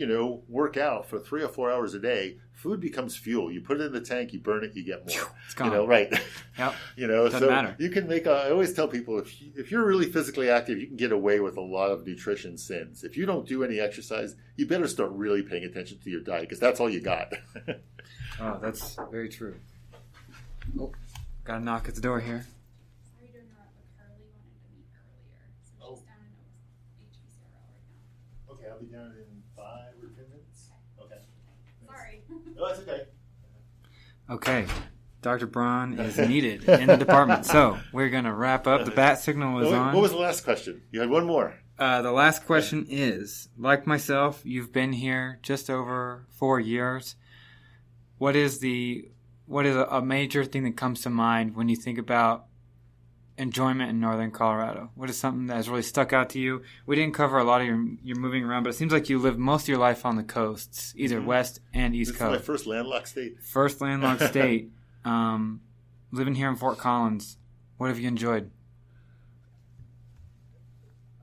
work out for 3 or 4 hours a day, food becomes fuel. You put it in the tank, you burn it, you get more. It's gone. Right. Yep. Doesn't matter. You can make, I always tell people, if you're really physically active, you can get away with a lot of nutrition sins. If you don't do any exercise, you better start really paying attention to your diet because that's all you got. Oh, that's very true. Oh, got a knock at the door here. Okay, I'll be down in 5 or 10 minutes. Okay. Sorry. No, that's okay. Okay. Dr. Braun is needed in the department. So we're going to wrap up. The bat signal is on. What was the last question? You had one more. The last question is, like myself, you've been here just over 4 years. What is a major thing that comes to mind when you think about enjoyment in northern Colorado? What is something that has really stuck out to you? We didn't cover a lot of your moving around, but it seems like you lived most of your life on the coasts, either west and east coast. This is my first landlocked state. First landlocked state. Living here in Fort Collins, what have you enjoyed?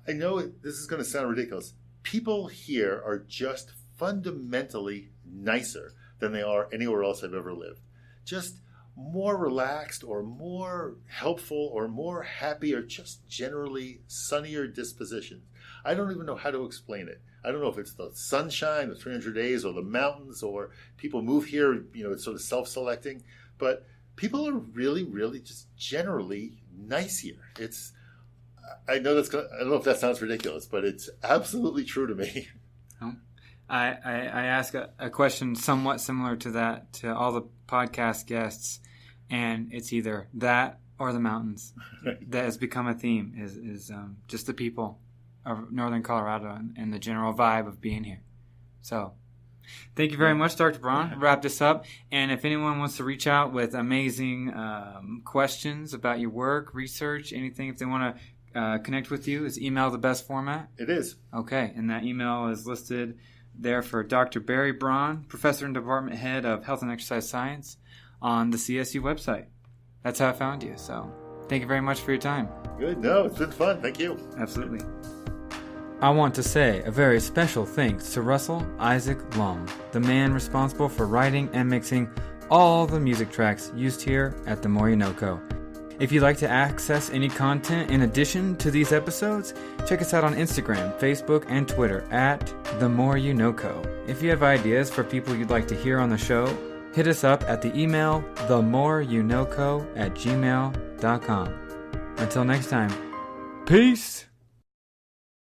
I know this is going to sound ridiculous. People here are just fundamentally nicer than they are anywhere else I've ever lived. Just more relaxed or more helpful or more happy or just generally sunnier dispositions. I don't even know how to explain it. I don't know if it's the sunshine, the 300 days, or the mountains, or people move here, it's sort of self-selecting. But people are really, really just generally nice here. I know I don't know if that sounds ridiculous, but it's absolutely true to me. I ask a question somewhat similar to that to all the podcast guests, and it's either that or the mountains. That has become a theme, is just the people of northern Colorado and the general vibe of being here. So thank you very much, Dr. Braun. Wrap this up. And if anyone wants to reach out with amazing questions about your work, research, anything, if they want to connect with you, is email the best format? It is. Okay, and that email is listed there for Dr. Barry Braun, Professor and Department Head of Health and Exercise Science on the CSU website. That's how I found you. So thank you very much for your time. Good. No, it's been fun. Thank you. Absolutely. I want to say a very special thanks to Russell Isaac Long, the man responsible for writing and mixing all the music tracks used here at the NoCo. If you'd like to access any content in addition to these episodes, check us out on Instagram, Facebook, and Twitter at TheMoreYouKnow. If you have ideas for people you'd like to hear on the show, hit us up at the email themoreyouKnowco@gmail.com. Until next time, peace!